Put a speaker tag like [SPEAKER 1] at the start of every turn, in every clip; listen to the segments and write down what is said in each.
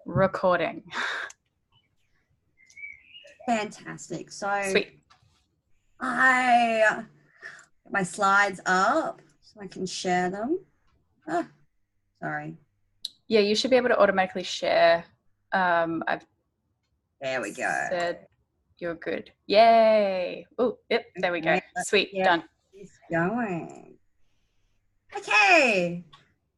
[SPEAKER 1] Recording.
[SPEAKER 2] Fantastic. So
[SPEAKER 1] Sweet.
[SPEAKER 2] I get my slides up so I can share them. Oh, sorry.
[SPEAKER 1] Yeah, you should be able to automatically share. I've
[SPEAKER 2] There we go.
[SPEAKER 1] said you're good. Yay. Oh, yep, there we go. Sweet, done.
[SPEAKER 2] It's going. Okay.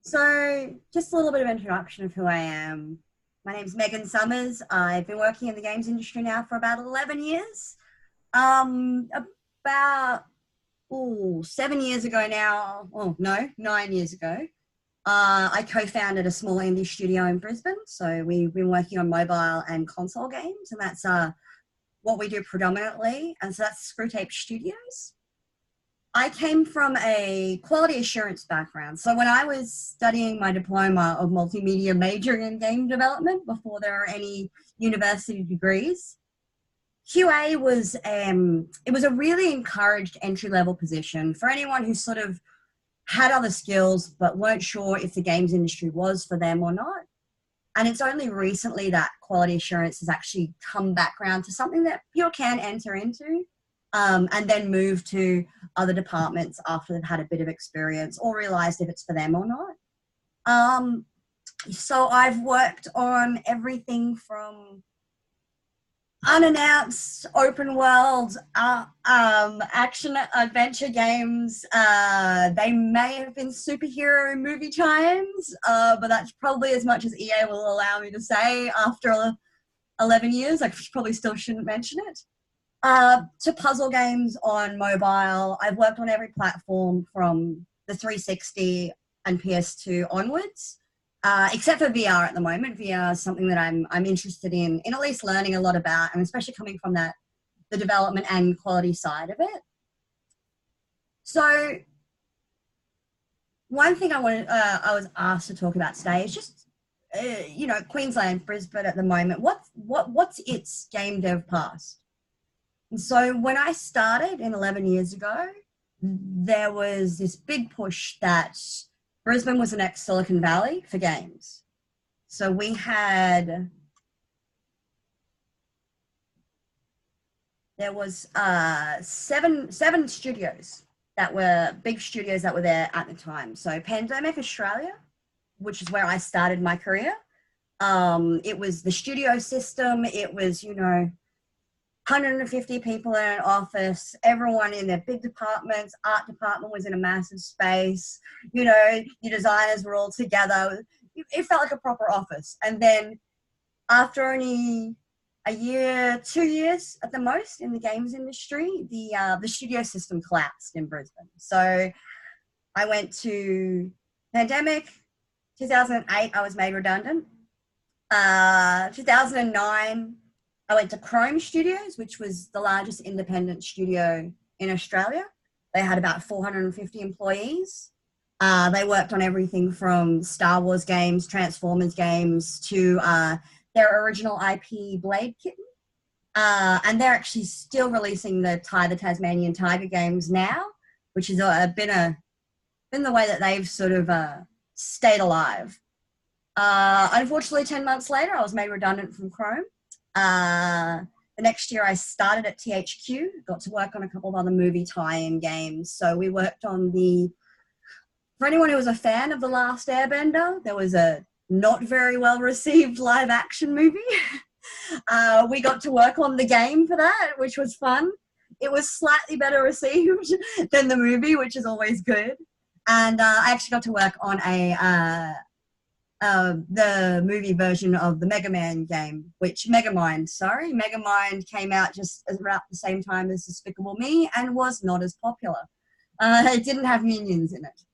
[SPEAKER 2] So just a little bit of introduction of who I am. My name's Megan Summers. I've been working in the games industry now for about 11 years. About 7 years ago now, 9 years ago, I co-founded a small indie studio in Brisbane. So we've been working on mobile and console games, and that's what we do predominantly. And so that's Screwtape Studios. I came from a quality assurance background. So when I was studying my diploma of multimedia majoring in game development before there are any university degrees, QA was it was a really encouraged entry-level position for anyone who sort of had other skills but weren't sure if the games industry was for them or not. And it's only recently that quality assurance has actually come back around to something that people can enter into and then move to other departments after they've had a bit of experience or realized if it's for them or not. So I've worked on everything from unannounced open world action adventure games. They may have been superhero movie tie-ins, but that's probably as much as EA will allow me to say after 11 years. I probably still shouldn't mention it. To puzzle games on mobile. I've worked on every platform from the 360 and PS2 onwards. Except for VR at the moment. VR is something that I'm interested in at least learning a lot about, and especially coming from the development and quality side of it. So one thing I was asked to talk about today is just Queensland, Brisbane at the moment. What's its game dev past? And so when I started 11 years ago, there was this big push that Brisbane was the next Silicon Valley for games. So we had, there was seven studios that were big studios that were there at the time. So Pandemic Australia, which is where I started my career. It was the studio system. It was, 150 people in an office, everyone in their big departments. Art department was in a massive space. Your designers were all together. It felt like a proper office. And then after only a year, 2 years at the most in the games industry, the studio system collapsed in Brisbane. So I went to Pandemic. 2008, I was made redundant. 2009, I went to Chrome Studios, which was the largest independent studio in Australia. They had about 450 employees. They worked on everything from Star Wars games, Transformers games, to their original IP Blade Kitten. And they're actually still releasing the Tasmanian Tiger games now, which has been the way that they've sort of stayed alive. Unfortunately, 10 months later, I was made redundant from Chrome. The next year I started at THQ, got to work on a couple of other movie tie-in games. So we worked on for anyone who was a fan of The Last Airbender, there was a not very well received live action movie. We got to work on the game for that, which was fun. It was slightly better received than the movie, which is always good. And I actually got to work on the movie version of the Mega Man game, Megamind came out just around the same time as Despicable Me and was not as popular. It didn't have minions in it.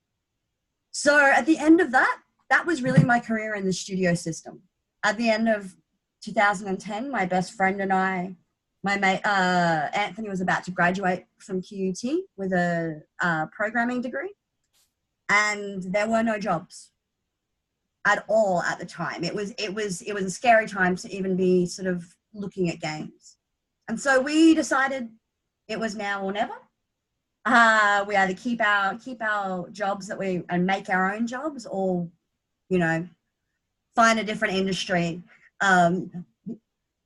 [SPEAKER 2] So at the end of that was really my career in the studio system. At the end of 2010, my best friend and I, my mate Anthony was about to graduate from QUT with a programming degree, and there were no jobs at all at the time. It was a scary time to even be sort of looking at games. And so we decided it was now or never. We either keep our jobs and make our own jobs, or, find a different industry.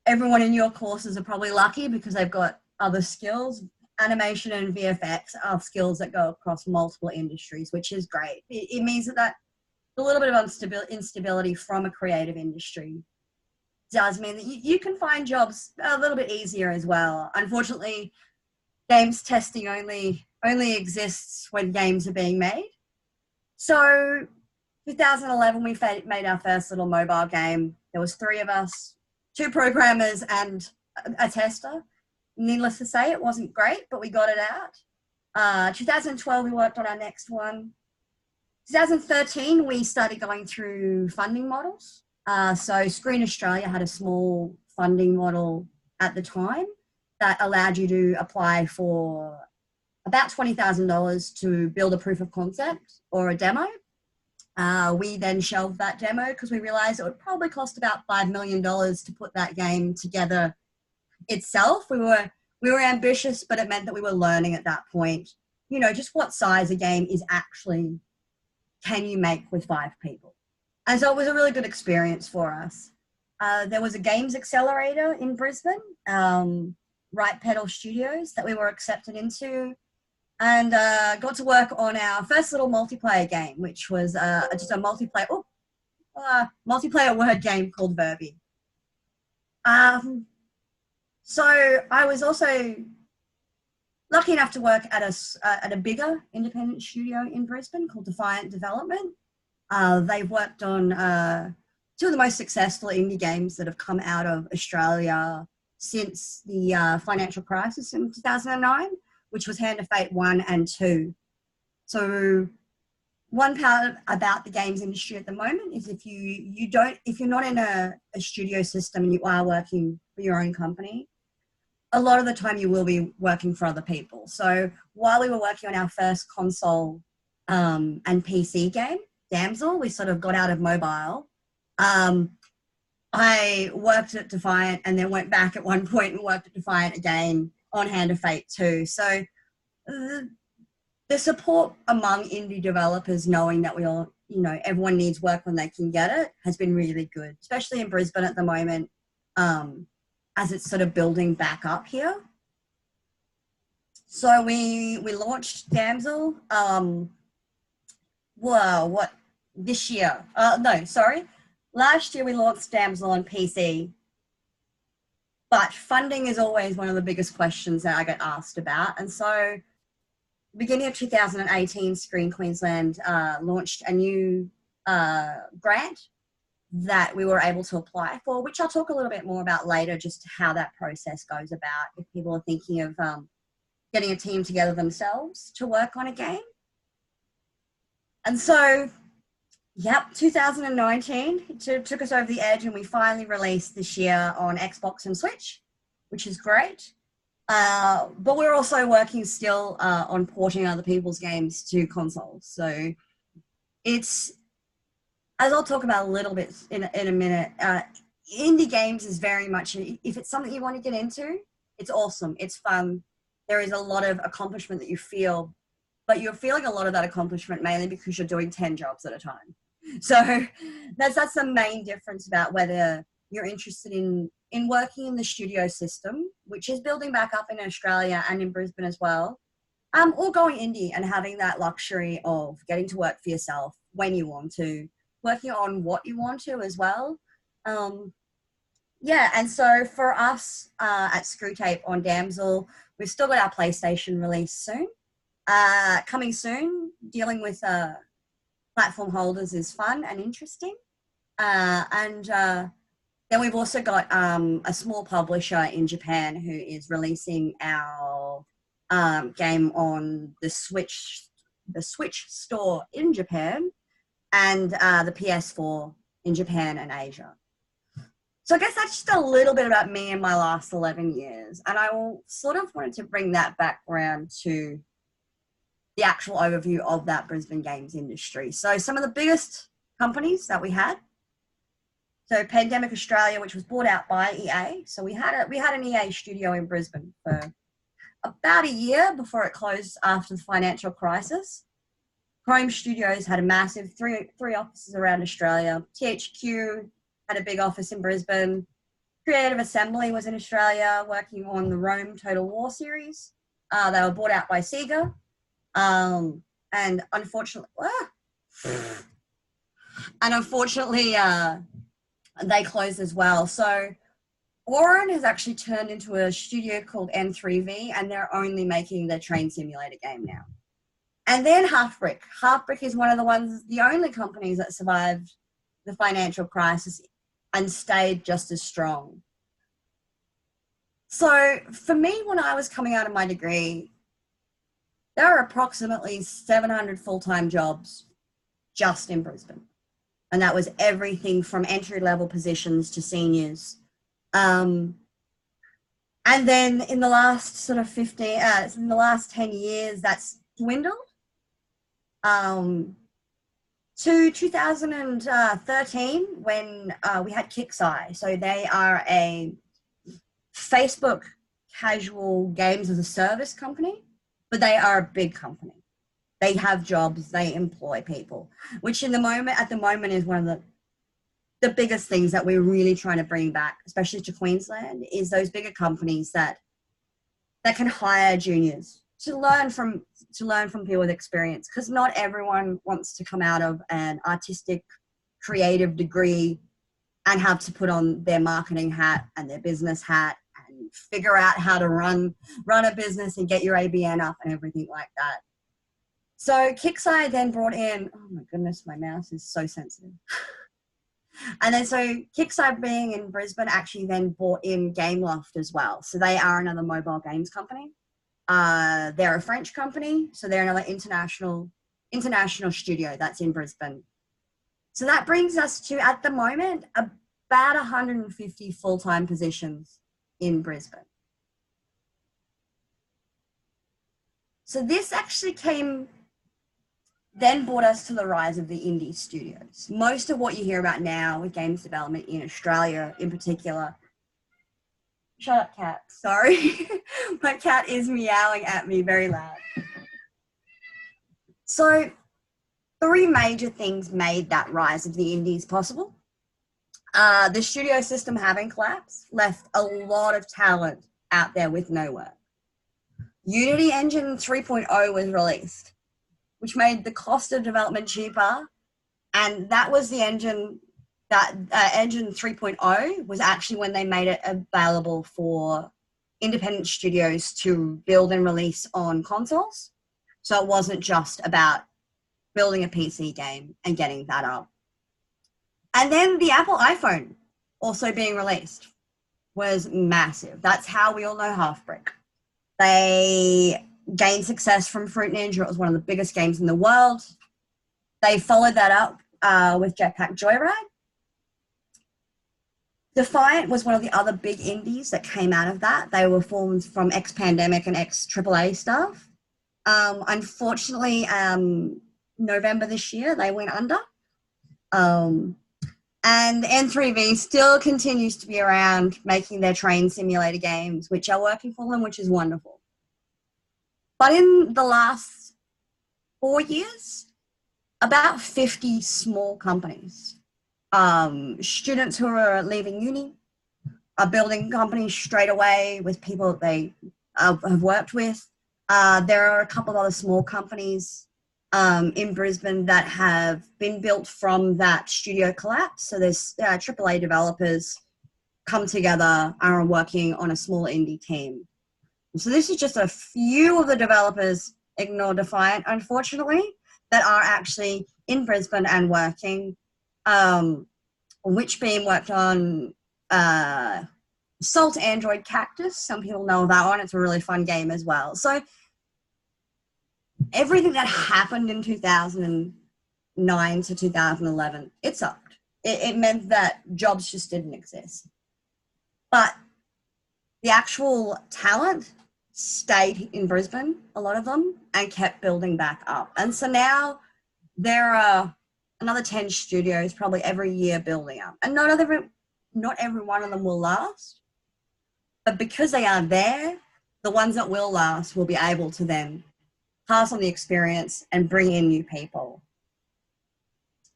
[SPEAKER 2] Everyone in your courses are probably lucky because they've got other skills. Animation and VFX are skills that go across multiple industries, which is great. It means that a little bit of instability from a creative industry does mean that you can find jobs a little bit easier as well. Unfortunately, games testing only exists when games are being made. So 2011, we made our first little mobile game. There was 3 of us, 2 programmers and a tester. Needless to say, it wasn't great, but we got it out. 2012, we worked on our next one. 2013, we started going through funding models. So Screen Australia had a small funding model at the time that allowed you to apply for about $20,000 to build a proof of concept or a demo. We then shelved that demo because we realized it would probably cost about $5 million to put that game together itself. We were ambitious, but it meant that we were learning at that point, just what size a game is actually can you make with 5 people. And so it was a really good experience for us. There was a games accelerator in Brisbane, Right Pedal Studios, that we were accepted into, and got to work on our first little multiplayer game, which was just a multiplayer word game called Verbi. So I was also lucky enough to work at a bigger independent studio in Brisbane called Defiant Development. They've worked on 2 of the most successful indie games that have come out of Australia since the financial crisis in 2009, which was Hand of Fate 1 and 2. So one part about the games industry at the moment is if you're not in a studio system and you are working for your own company, a lot of the time you will be working for other people. So while we were working on our first console and PC game, Damsel, we sort of got out of mobile. I worked at Defiant and then went back at one point and worked at Defiant again on Hand of Fate 2. So the support among indie developers, knowing that everyone needs work when they can get it, has been really good, especially in Brisbane at the moment, as it's sort of building back up here. So we launched Damsel. This year? Last year we launched Damsel on PC. But funding is always one of the biggest questions that I get asked about. And so beginning of 2018, Screen Queensland launched a new grant that we were able to apply for, which I'll talk a little bit more about later, just how that process goes about if people are thinking of getting a team together themselves to work on a game. And so, 2019 took us over the edge, and we finally released this year on Xbox and Switch, which is great. But we're also working still on porting other people's games to consoles. So it's, as I'll talk about a little bit in a minute, indie games is very much, if it's something you want to get into, it's awesome. It's fun. There is a lot of accomplishment that you feel, but you're feeling a lot of that accomplishment mainly because you're doing 10 jobs at a time. So that's the main difference about whether you're interested in working in the studio system, which is building back up in Australia and in Brisbane as well, or going indie and having that luxury of getting to work for yourself when you want to, working on what you want to as well. And so for us at Screwtape on Damsel, we've still got our PlayStation release soon. Coming soon, dealing with platform holders is fun and interesting. Then we've also got a small publisher in Japan who is releasing our game on the Switch store in Japan and the PS4 in Japan and Asia. So I guess that's just a little bit about me and my last 11 years. And I sort of wanted to bring that background to the actual overview of that Brisbane games industry. So some of the biggest companies that we had. So Pandemic Australia, which was bought out by EA. So we had an EA studio in Brisbane for about a year before it closed after the financial crisis. Chrome Studios had a massive three offices around Australia. THQ had a big office in Brisbane. Creative Assembly was in Australia, working on the Rome Total War series. They were bought out by Sega. And unfortunately, they closed as well. So Warren has actually turned into a studio called N3V, and they're only making the train simulator game now. And then Halfbrick. Halfbrick is one of the only companies that survived the financial crisis and stayed just as strong. So for me, when I was coming out of my degree, there are approximately 700 full-time jobs just in Brisbane. And that was everything from entry-level positions to seniors. And then in the last sort of 10 years, that's dwindled to 2013 when we had Kixeye. So they are a Facebook casual games as a service company, but they are a big company. They have jobs, they employ people, which at the moment is one of the biggest things that we're really trying to bring back, especially to Queensland, is those bigger companies that can hire juniors to learn from people with experience, because not everyone wants to come out of an artistic, creative degree and have to put on their marketing hat and their business hat and figure out how to run a business and get your ABN up and everything like that. So Kixeye then brought in, oh my goodness, my mouse is so sensitive. And then so Kixeye being in Brisbane actually then brought in Gameloft as well. So they are another mobile games company. They're a French company, so they're another international studio that's in Brisbane. So that brings us to, at the moment, about 150 full-time positions in Brisbane. So this actually then brought us to the rise of the indie studios. Most of what you hear about now with games development in Australia in particular. Shut up, cat. Sorry. My cat is meowing at me very loud. So 3 major things made that rise of the indies possible. The studio system having collapsed left a lot of talent out there with no work. Unity Engine 3.0 was released, which made the cost of development cheaper. And that was the engine that Engine 3.0 was actually when they made it available for independent studios to build and release on consoles. So it wasn't just about building a PC game and getting that up. And then the Apple iPhone also being released was massive. That's how we all know Halfbrick. They gained success from Fruit Ninja. It was one of the biggest games in the world. They followed that up with Jetpack Joyride. Defiant was one of the other big indies that came out of that. They were formed from ex-Pandemic and ex-AAA stuff. Unfortunately, November this year, they went under. And N3V still continues to be around making their train simulator games, which are working for them, which is wonderful. But in the last 4 years, about 50 small companies, students who are leaving uni are building companies straight away with people that they have worked with. There are a couple of other small companies in Brisbane that have been built from that studio collapse. So there's AAA developers come together and are working on a small indie team. So this is just a few of the developers, ignore Defiant, unfortunately, that are actually in Brisbane and working. Witchbeam worked on Salt Android Cactus. Some people know that one. It's a really fun game as well. So everything that happened in 2009 to 2011, it sucked. It meant that jobs just didn't exist. But the actual talent stayed in Brisbane, a lot of them, and kept building back up. And so now there are another 10 studios probably every year building up. And not every one of them will last. But because they are there, the ones that will last will be able to then pass on the experience, and bring in new people.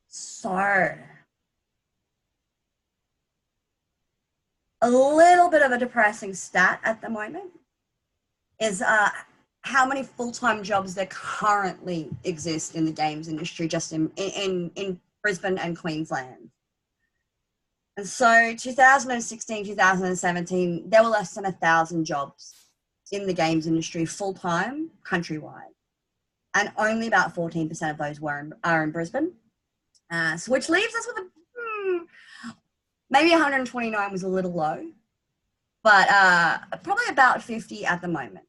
[SPEAKER 2] So a little bit of a depressing stat at the moment is how many full-time jobs there currently exist in the games industry, just in Brisbane and Queensland. And so 2016, 2017, there were less than 1,000 jobs in the games industry full-time countrywide. And only about 14% of those are in Brisbane. So which leaves us with maybe 129 was a little low, but probably about 50 at the moment.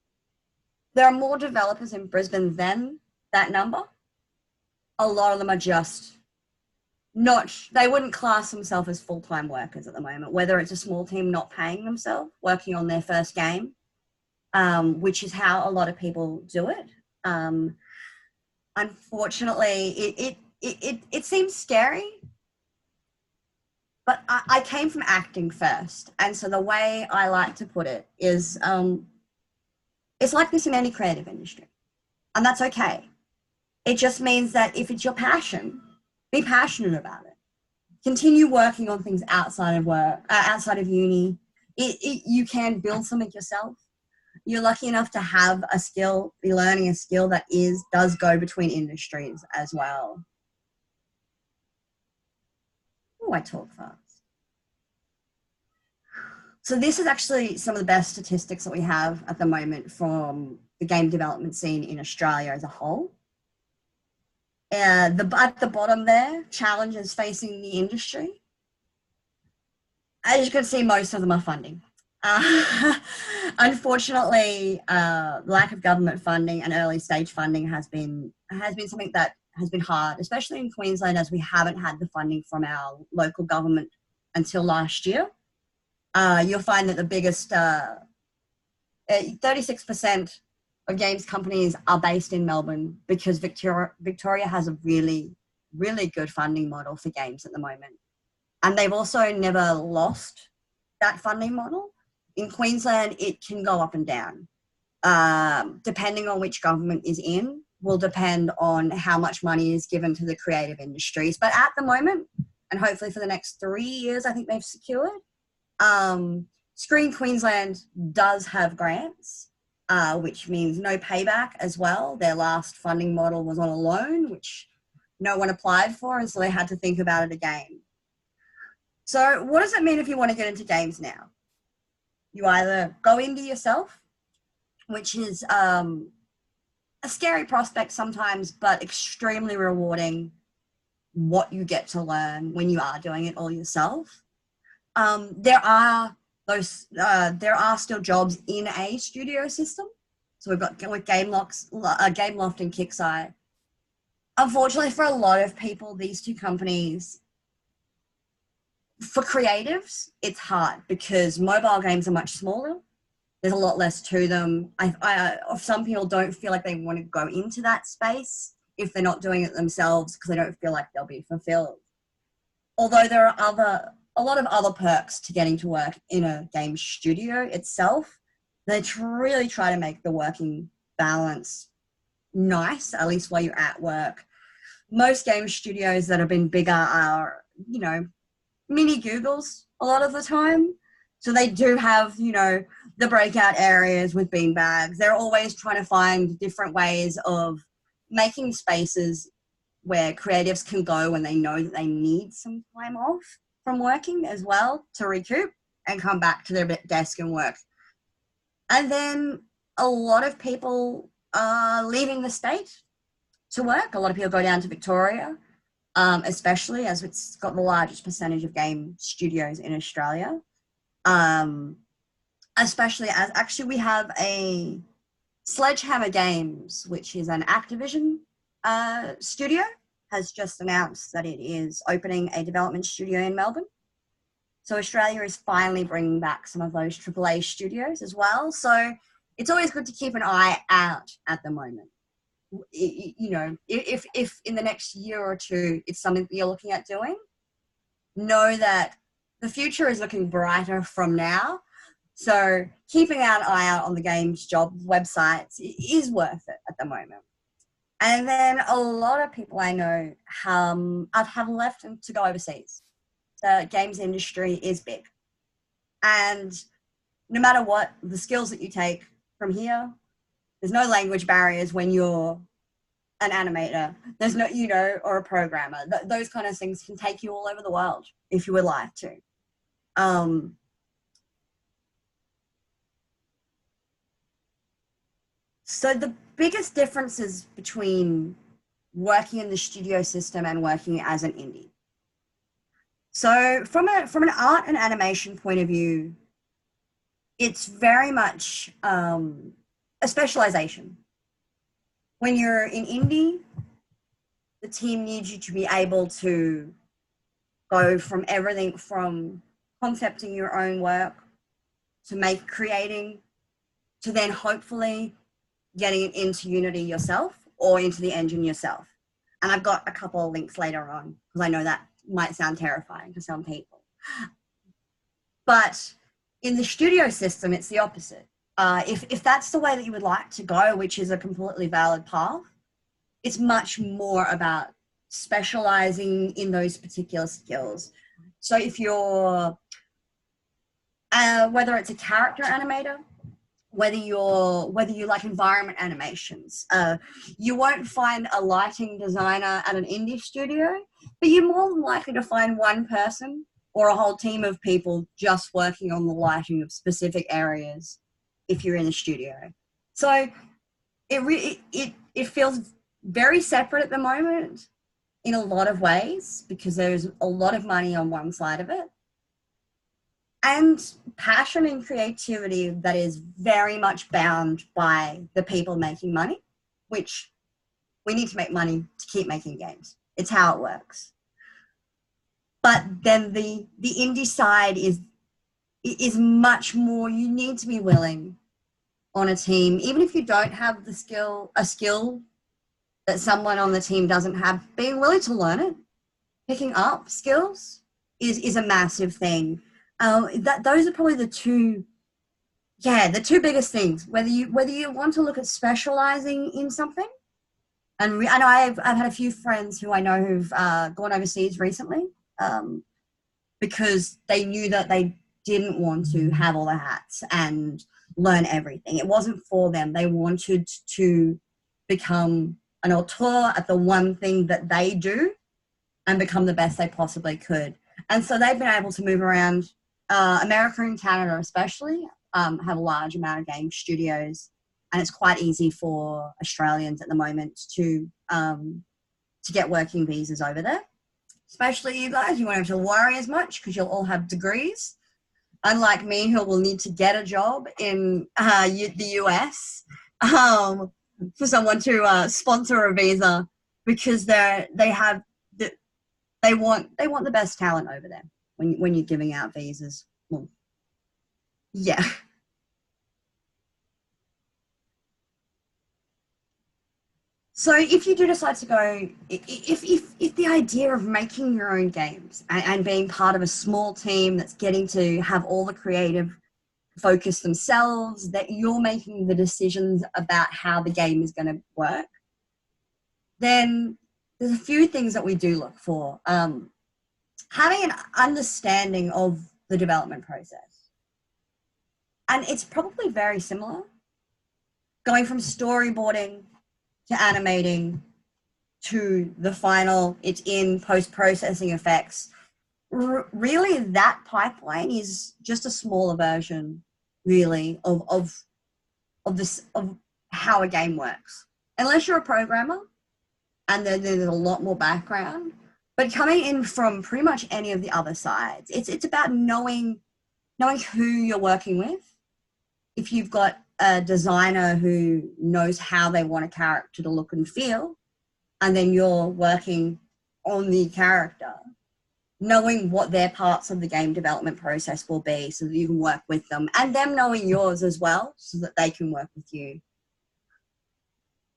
[SPEAKER 2] There are more developers in Brisbane than that number. A lot of them are just they wouldn't class themselves as full-time workers at the moment, whether it's a small team not paying themselves, working on their first game, which is how a lot of people do it. Unfortunately, it seems scary, but I came from acting first. And so the way I like to put it is, it's like this in any creative industry, and that's okay. It just means that if it's your passion, be passionate about it. Continue working on things outside of work, outside of uni. You can build something yourself. You're lucky enough to have a skill, be learning a skill that does go between industries as well. Oh, I talk fast. So this is actually some of the best statistics that we have at the moment from the game development scene in Australia as a whole. At the bottom there, challenges facing the industry. As you can see, most of them are funding. Unfortunately, lack of government funding and early stage funding has been something that has been hard, especially in Queensland, as we haven't had the funding from our local government until last year. You'll find that the biggest 36% of games companies are based in Melbourne, because Victoria has a really, really good funding model for games at the moment. And they've also never lost that funding model. In Queensland, it can go up and down. Depending on which government is in, will depend on how much money is given to the creative industries. But at the moment, and hopefully for the next 3 years, I think they've secured, Screen Queensland does have grants, which means no payback as well. Their last funding model was on a loan, which no one applied for, and so they had to think about it again. So what does it mean if you want to get into games now? You either go indie yourself, which is a scary prospect sometimes, but extremely rewarding what you get to learn when you are doing it all yourself. There are still jobs in a studio system. So we've got GameLoft and Kickside. Unfortunately, for a lot of people, these two companies, for creatives, it's hard because mobile games are much smaller. There's a lot less to them. Some people don't feel like they want to go into that space if they're not doing it themselves, because they don't feel like they'll be fulfilled. Although there are a lot of other perks to getting to work in a game studio itself. They really try to make the working balance nice, at least while you're at work. Most game studios that have been bigger are, mini Googles a lot of the time. So they do have, the breakout areas with beanbags. They're always trying to find different ways of making spaces where creatives can go when they know that they need some time off from working as well, to recoup and come back to their desk and work. And then a lot of people are leaving the state to work. A lot of people go down to Victoria, especially as it's got the largest percentage of game studios in Australia. Especially as actually we have a Sledgehammer Games, which is an Activision studio, has just announced that it is opening a development studio in Melbourne. So Australia is finally bringing back some of those AAA studios as well. So it's always good to keep an eye out at the moment. If in the next year or two it's something that you're looking at doing, know that the future is looking brighter from now. So keeping an eye out on the games job websites is worth it at the moment. And then a lot of people I know have left to go overseas. The games industry is big. And no matter what, the skills that you take from here, there's no language barriers when you're an animator. There's no, or a programmer. Those kind of things can take you all over the world if you would like to. So the biggest differences between working in the studio system and working as an indie. So from an art and animation point of view, it's very much a specialization. When you're in indie, the team needs you to be able to go from everything from concepting your own work to creating to then hopefully getting it into Unity yourself or into the engine yourself. And I've got a couple of links later on because I know that might sound terrifying to some people. But in the studio system, it's the opposite. If that's the way that you would like to go, which is a completely valid path, it's much more about specializing in those particular skills. So if you're, whether it's a character animator, whether you like environment animations, you won't find a lighting designer at an indie studio, but you're more than likely to find one person or a whole team of people just working on the lighting of specific areas if you're in the studio. So it feels very separate at the moment in a lot of ways because there's a lot of money on one side of it and passion and creativity that is very much bound by the people making money, which we need to make money to keep making games. It's how it works. But then the indie side is much more, you need to be willing on a team, even if you don't have a skill that someone on the team doesn't have, being willing to learn it, picking up skills is a massive thing. Those are probably the two biggest things. Whether you want to look at specializing in something, and I know I've had a few friends who I know who've gone overseas recently because they knew that they didn't want to have all the hats and learn everything. It wasn't for them. They wanted to become an auteur at the one thing that they do and become the best they possibly could. And so they've been able to move around. America and Canada especially have a large amount of game studios, and it's quite easy for Australians at the moment to get working visas over there. Especially you guys, you won't have to worry as much because you'll all have degrees. Unlike me, who will need to get a job in the US for someone to sponsor a visa because they want the best talent over there when you're giving out visas. Well, yeah. So if you do decide to go, if the idea of making your own games and being part of a small team that's getting to have all the creative focus themselves, that you're making the decisions about how the game is going to work, then there's a few things that we do look for. Having an understanding of the development process. And it's probably very similar. Going from storyboarding to animating to the final, it's in post-processing effects. Really, that pipeline is just a smaller version, really, of how a game works. Unless you're a programmer, and then there's a lot more background. But coming in from pretty much any of the other sides, it's about knowing who you're working with. If you've got a designer who knows how they want a character to look and feel, and then you're working on the character, knowing what their parts of the game development process will be so that you can work with them, and them knowing yours as well so that they can work with you.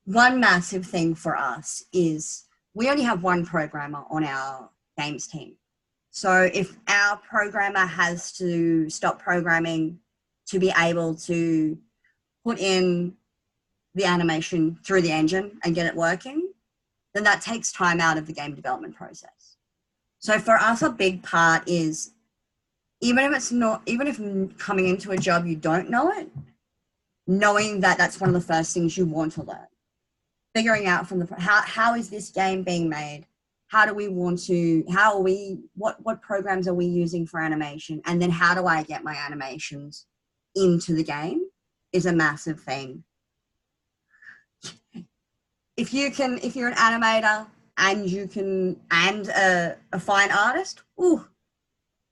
[SPEAKER 2] One massive thing for us is we only have one programmer on our games team. So if our programmer has to stop programming to be able to put in the animation through the engine and get it working, then that takes time out of the game development process. So for us, a big part is, even if coming into a job you don't know it, knowing that that's one of the first things you want to learn. Figuring out from how is this game being made? What programs are we using for animation? And then how do I get my animations into the game is a massive thing. If you're an animator and a fine artist,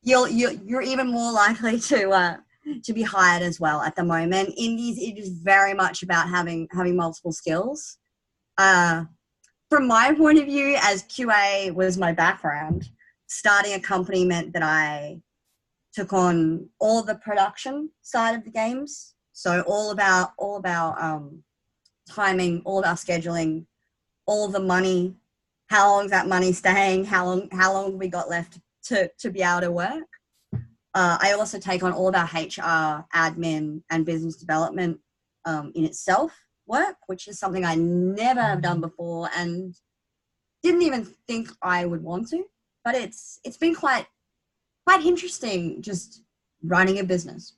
[SPEAKER 2] you're even more likely to be hired as well at the moment. Indies, it is very much about having multiple skills. From my point of view, as QA was my background, starting a company meant that I took on all the production side of the games. So all about timing, all of our scheduling, all the money, how long is that money staying, how long we got left to be able to work. I also take on all of our HR, admin, and business development in itself work, which is something I never have done before and didn't even think I would want to. But it's been quite interesting just running a business.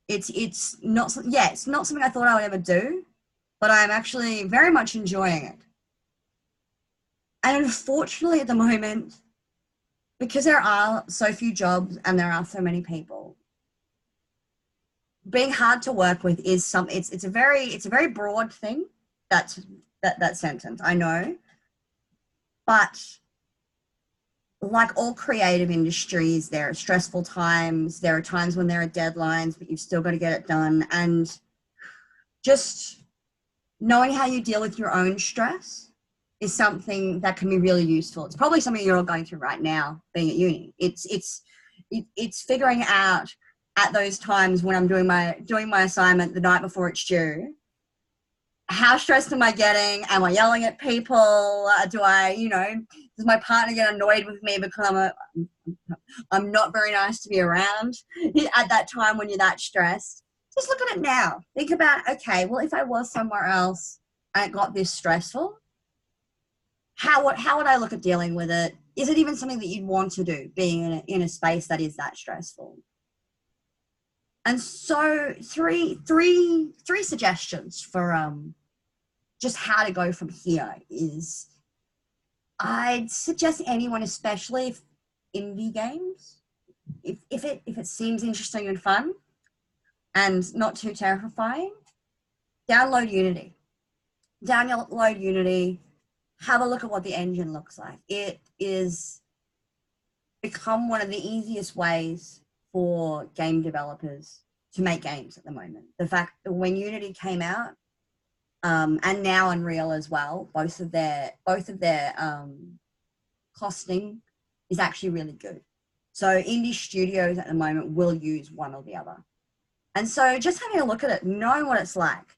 [SPEAKER 2] It's not something I thought I would ever do, but I'm actually very much enjoying it. And unfortunately at the moment, because there are so few jobs and there are so many people, being hard to work with is it's a very broad thing, that sentence, I know. But like all creative industries, there are stressful times, there are times when there are deadlines, but you've still got to get it done. And just knowing how you deal with your own stress is something that can be really useful. It's probably something you're all going through right now, being at uni. It's figuring out at those times when I'm doing my assignment the night before it's due, how stressed am I getting? Am I yelling at people? Does my partner get annoyed with me because I'm not very nice to be around at that time when you're that stressed? Just look at it now. Think about, okay, well, if I was somewhere else and it got this stressful, how would I look at dealing with it? Is it even something that you'd want to do, being in a space that is that stressful? And so three suggestions for just how to go from here is, I'd suggest anyone, especially if indie games, if it seems interesting and fun and not too terrifying, download Unity. Download Unity. Have a look at what the engine looks like. It is become one of the easiest ways for game developers to make games at the moment. The fact that when Unity came out, and now Unreal as well, both of their costing is actually really good. So indie studios at the moment will use one or the other. And so just having a look at it, knowing what it's like,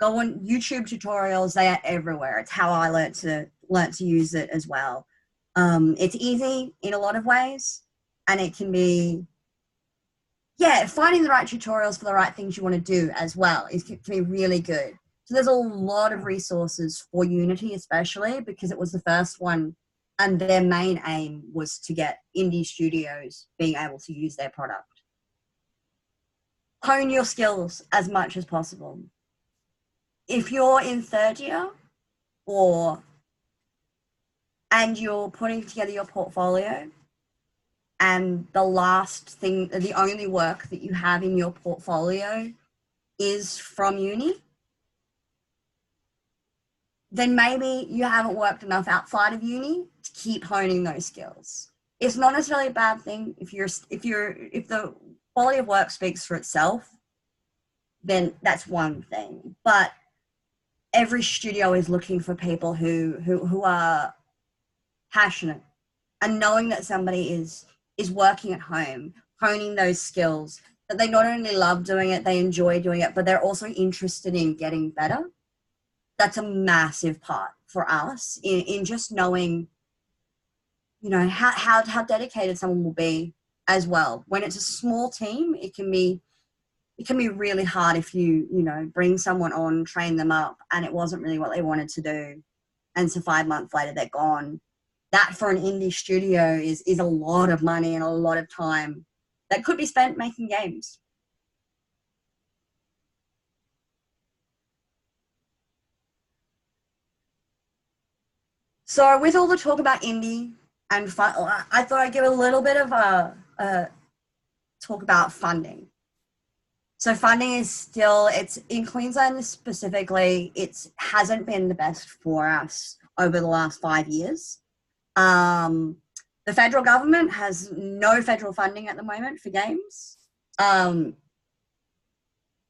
[SPEAKER 2] go on YouTube tutorials, they are everywhere. It's how I learnt to use it as well. It's easy in a lot of ways, and it can be, finding the right tutorials for the right things you want to do as well can be really good. So there's a lot of resources for Unity, especially because it was the first one, and their main aim was to get indie studios being able to use their product. Hone your skills as much as possible. If you're in third year and you're putting together your portfolio, and the only work that you have in your portfolio is from uni, then maybe you haven't worked enough outside of uni to keep honing those skills. It's not necessarily a bad thing. If the quality of work speaks for itself, then that's one thing. But every studio is looking for people who are passionate, and knowing that somebody is working at home, honing those skills, that they not only love doing it, they enjoy doing it, but they're also interested in getting better. That's a massive part for us in just knowing, how dedicated someone will be as well. When it's a small team, it can be it can be really hard if you bring someone on, train them up, and it wasn't really what they wanted to do. And so 5 months later, they're gone. That for an indie studio is a lot of money and a lot of time that could be spent making games. So with all the talk about indie and fun, I thought I'd give a little bit of a talk about funding. So funding is still, it's in Queensland specifically, it hasn't been the best for us over the last 5 years. The federal government has no federal funding at the moment for games. The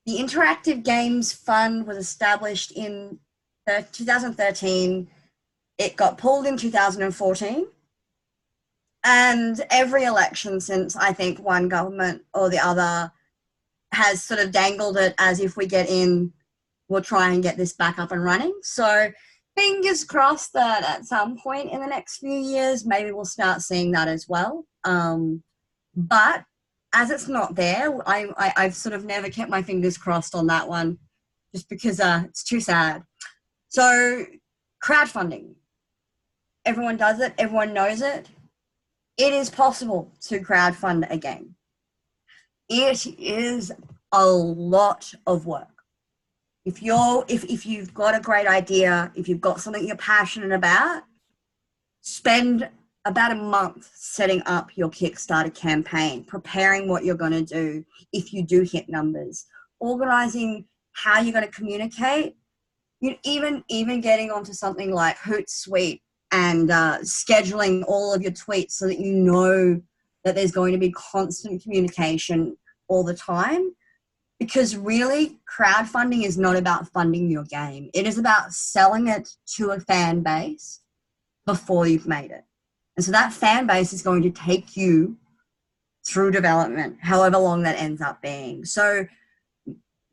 [SPEAKER 2] Interactive Games Fund was established in 2013. It got pulled in 2014. And every election since, I think, one government or the other has sort of dangled it as if we get in, we'll try and get this back up and running. So fingers crossed that at some point in the next few years, maybe we'll start seeing that as well. But as it's not there, I've sort of never kept my fingers crossed on that one, just because it's too sad. So crowdfunding, everyone does it, everyone knows it. It is possible to crowdfund a game. It is a lot of work. If you've got a great idea, if you've got something you're passionate about, spend about a month setting up your Kickstarter campaign, preparing what you're going to do if you do hit numbers, organizing how you're going to communicate, even getting onto something like Hootsuite and scheduling all of your tweets so that you know that there's going to be constant communication all the time. Because really, crowdfunding is not about funding your game. It is about selling it to a fan base before you've made it. And so that fan base is going to take you through development, however long that ends up being. So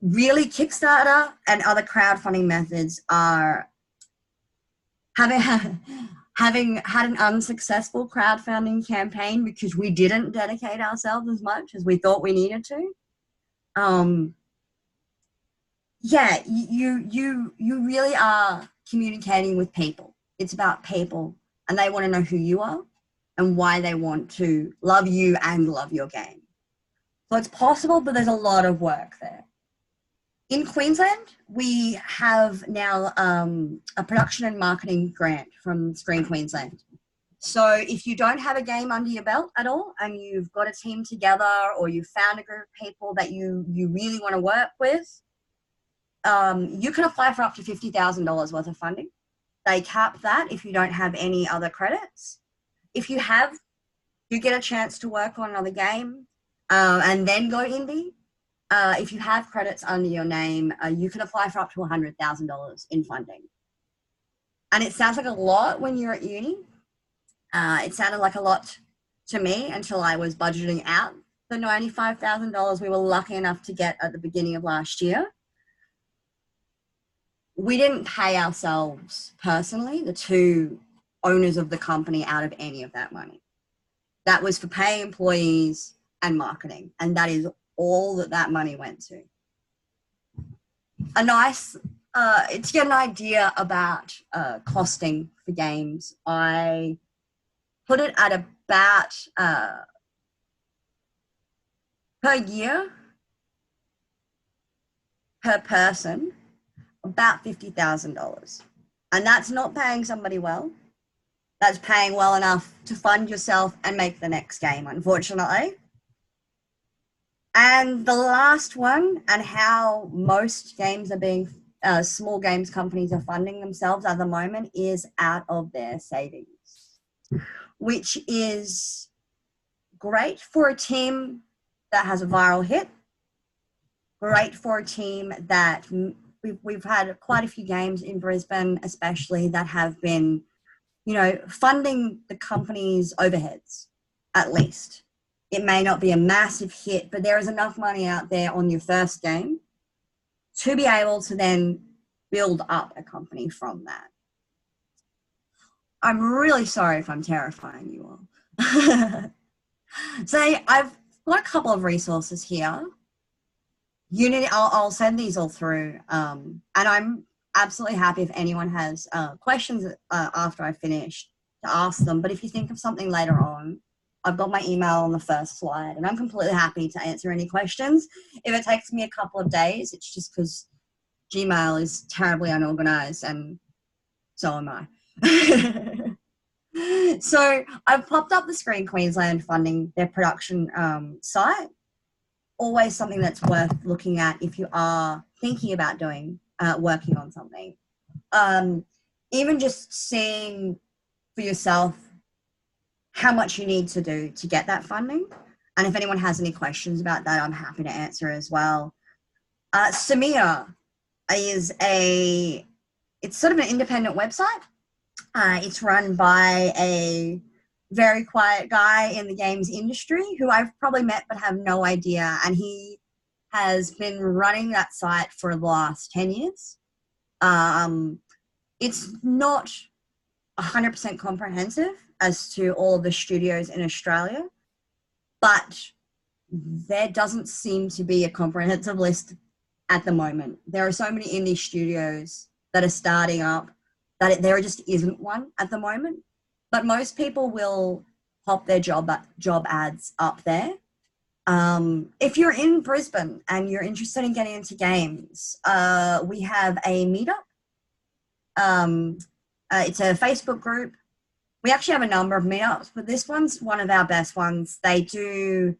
[SPEAKER 2] really, Kickstarter and other crowdfunding methods are having had an unsuccessful crowdfunding campaign because we didn't dedicate ourselves as much as we thought we needed to. Yeah, you really are communicating with people. It's about people, and they want to know who you are and why they want to love you and love your game. So it's possible, but there's a lot of work there. In Queensland, we have now a production and marketing grant from Screen Queensland. So if you don't have a game under your belt at all and you've got a team together or you've found a group of people that you really want to work with, you can apply for up to $50,000 worth of funding. They cap that if you don't have any other credits. If you have, you get a chance to work on another game and then go indie. If you have credits under your name, you can apply for up to $100,000 in funding. And it sounds like a lot when you're at uni. It sounded like a lot to me until I was budgeting out the $95,000 we were lucky enough to get at the beginning of last year. We didn't pay ourselves personally, the two owners of the company, out of any of that money. That was for paying employees and marketing, and that is all that money went to. A nice, to get an idea about costing for games, I put it at about per year, per person, about $50,000. And that's not paying somebody well. That's paying well enough to fund yourself and make the next game, unfortunately. And the last one, and how most games are being, small games companies are funding themselves at the moment, is out of their savings, which is great for a team that has a viral hit, great for a team that we've had quite a few games in Brisbane, especially, that have been, funding the company's overheads, at least. It may not be a massive hit, but there is enough money out there on your first game to be able to then build up a company from that. I'm really sorry if I'm terrifying you all. So I've got a couple of resources here. Unity, I'll send these all through. And I'm absolutely happy if anyone has questions after I finish to ask them. But if you think of something later on, I've got my email on the first slide, and I'm completely happy to answer any questions. If it takes me a couple of days, it's just because Gmail is terribly unorganized, and so am I. So I've popped up the Screen Queensland funding, their production site. Always something that's worth looking at if you are thinking about doing working on something. Even just seeing for yourself how much you need to do to get that funding. And if anyone has any questions about that, I'm happy to answer as well. Samia is it's sort of an independent website. It's run by a very quiet guy in the games industry who I've probably met but have no idea. And he has been running that site for the last 10 years. It's not 100% comprehensive as to all of the studios in Australia, but there doesn't seem to be a comprehensive list at the moment. There are so many indie studios that are starting up that there just isn't one at the moment. But most people will pop their job ads up there. If you're in Brisbane and you're interested in getting into games, we have a meetup. It's a Facebook group. We actually have a number of meetups, but this one's one of our best ones. They do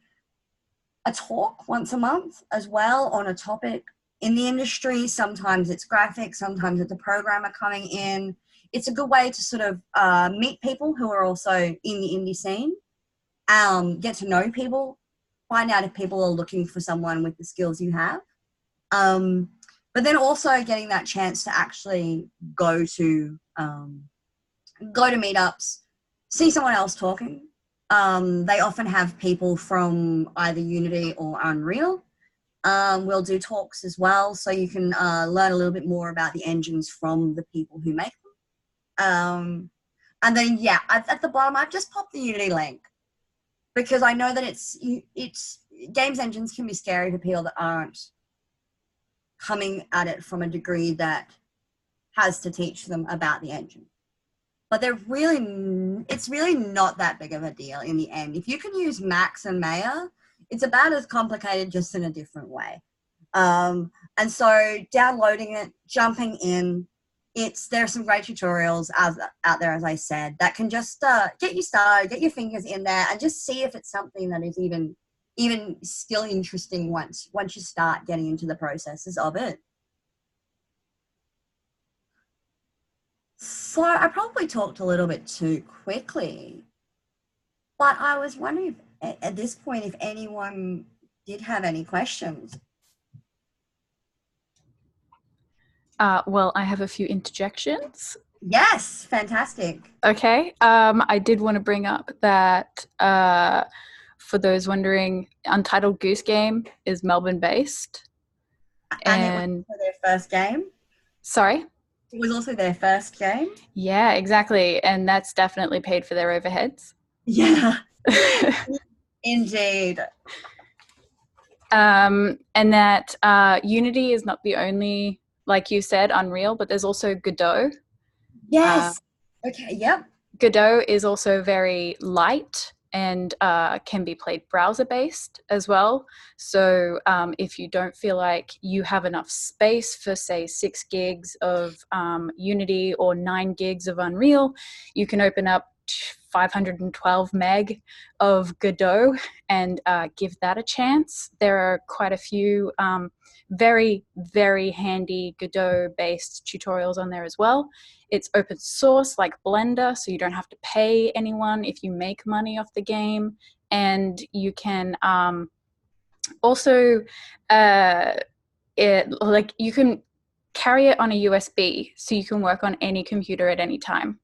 [SPEAKER 2] a talk once a month as well on a topic in the industry. Sometimes it's graphics, sometimes it's a programmer coming in. It's a good way to sort of meet people who are also in the indie scene, get to know people, find out if people are looking for someone with the skills you have. But then also getting that chance to actually go to meetups, see someone else talking. They often have people from either Unity or Unreal. We'll do talks as well, so you can learn a little bit more about the engines from the people who make them. And then, yeah, at the bottom, I've just popped the Unity link because I know that it's games engines can be scary for people that aren't coming at it from a degree that has to teach them about the engine. But it's really not that big of a deal in the end. If you can use Max and Maya, it's about as complicated, just in a different way. And so downloading it, jumping in, there's some great tutorials out there, as I said, that can just get you started, get your fingers in there, and just see if it's something that is even still interesting once you start getting into the processes of it. So I probably talked a little bit too quickly, but I was wondering at this point if anyone did have any questions.
[SPEAKER 1] Well, I have a few interjections.
[SPEAKER 2] Yes, fantastic.
[SPEAKER 1] Okay. I did want to bring up that for those wondering, Untitled Goose Game is Melbourne-based.
[SPEAKER 2] And it was their first game?
[SPEAKER 1] Sorry?
[SPEAKER 2] It was also their first game?
[SPEAKER 1] Yeah, exactly. And that's definitely paid for their overheads.
[SPEAKER 2] Yeah. Indeed.
[SPEAKER 1] And that Unity is not the only, like you said, Unreal, but there's also Godot.
[SPEAKER 2] Yes. Okay, yep.
[SPEAKER 1] Godot is also very light and can be played browser-based as well. So if you don't feel like you have enough space for, say, 6 gigs of Unity or 9 gigs of Unreal, you can open up 512 meg of Godot and give that a chance. There are quite a few very, very handy Godot-based tutorials on there as well. It's open source like Blender, so you don't have to pay anyone if you make money off the game. And you can also, you can carry it on a USB, so you can work on any computer at any time,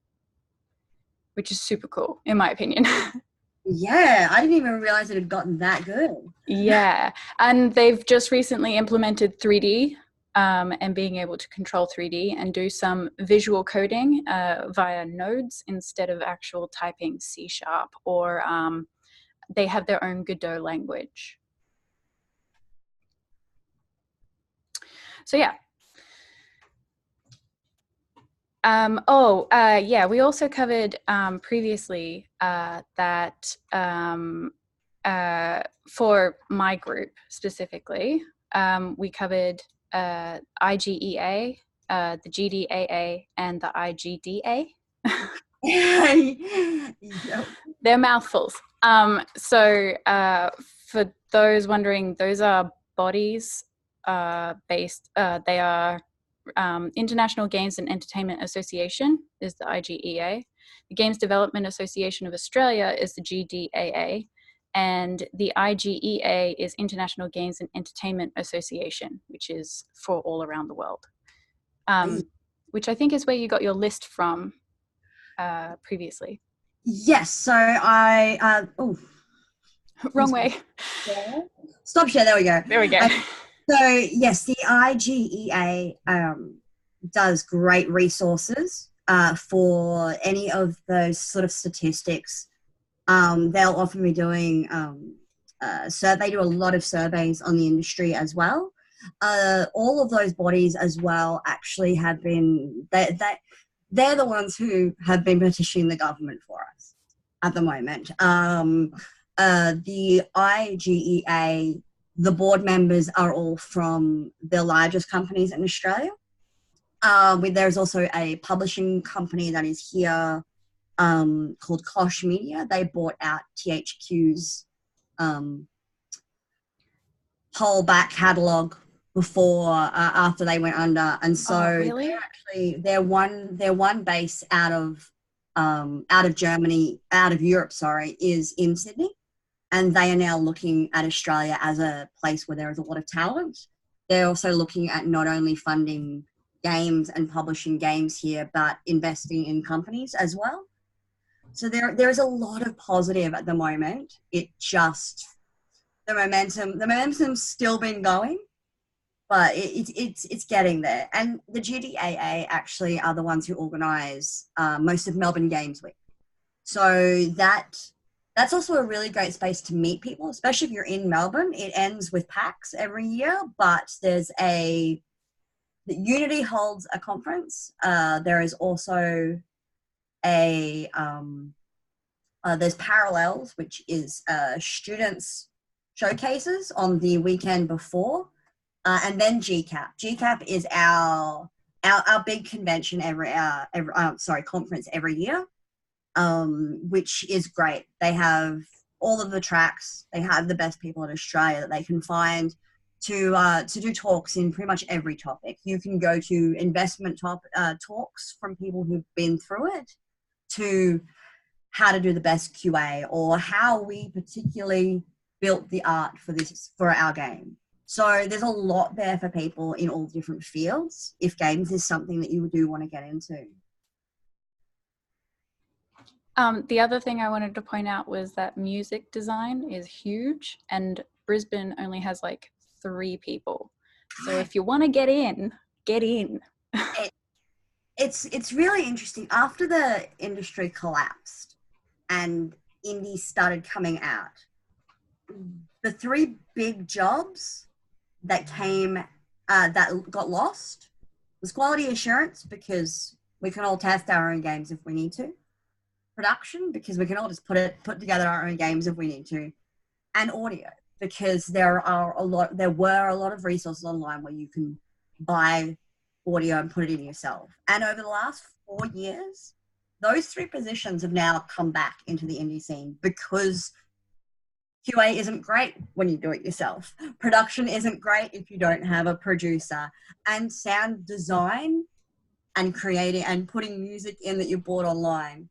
[SPEAKER 1] which is super cool, in my opinion.
[SPEAKER 2] Yeah, I didn't even realize it had gotten that good.
[SPEAKER 1] Yeah, and they've just recently implemented 3D and being able to control 3D and do some visual coding via nodes instead of actual typing C#, or they have their own Godot language. So yeah. Yeah, we also covered previously that for my group specifically, we covered IGEA, the GDAA, and the IGDA.
[SPEAKER 2] Yep.
[SPEAKER 1] They're mouthfuls. For those wondering, those are bodies based, they are International Games and Entertainment Association is the IGEA. The Games Development Association of Australia is the GDAA. And the IGEA is International Games and Entertainment Association, which is for all around the world. Which I think is where you got your list from previously.
[SPEAKER 2] Yes. So I
[SPEAKER 1] Wrong way.
[SPEAKER 2] Stop share. There we go.
[SPEAKER 1] There we go.
[SPEAKER 2] So yes, the IGEA does great resources for any of those sort of statistics. They'll often be doing they do a lot of surveys on the industry as well. All of those bodies as well actually have been they're the ones who have been petitioning the government for us at the moment. The IGEA, the board members are all from the largest companies in Australia. There's also a publishing company that is here called Kosh Media. They bought out THQ's whole back catalogue before after they went under, and so
[SPEAKER 1] really?
[SPEAKER 2] they're one base out of Germany, out of Europe, sorry, is in Sydney, and they are now looking at Australia as a place where there is a lot of talent. They're also looking at not only funding games and publishing games here, but investing in companies as well. So there's a lot of positive at the moment. It just the momentum's still been going, but it's getting there. And the GDAA actually are the ones who organise most of Melbourne Games Week. So that's also a really great space to meet people, especially if you're in Melbourne. It ends with PAX every year, but Unity holds a conference. There is also there's Parallels, which is students showcases on the weekend before, and then GCAP. GCAP is our big convention conference every year, which is great. They have all of the tracks. They have the best people in Australia that they can find to do talks in pretty much every topic. You can go to investment talks from people who've been through it, to how to do the best QA, or how we particularly built the art for our game. So there's a lot there for people in all different fields if games is something that you do want to get into.
[SPEAKER 1] The other thing I wanted to point out was that music design is huge, and Brisbane only has like 3 people. So if you want to get in, get in.
[SPEAKER 2] It's really interesting. After the industry collapsed and indies started coming out, the 3 big jobs that that got lost was quality assurance, because we can all test our own games if we need to. Production, because we can all just put together our own games if we need to. And audio, because there were a lot of resources online where you can buy audio and put it in yourself. And over the last 4 years, those 3 positions have now come back into the indie scene, because QA isn't great when you do it yourself. Production isn't great if you don't have a producer. And sound design and creating and putting music in that you bought online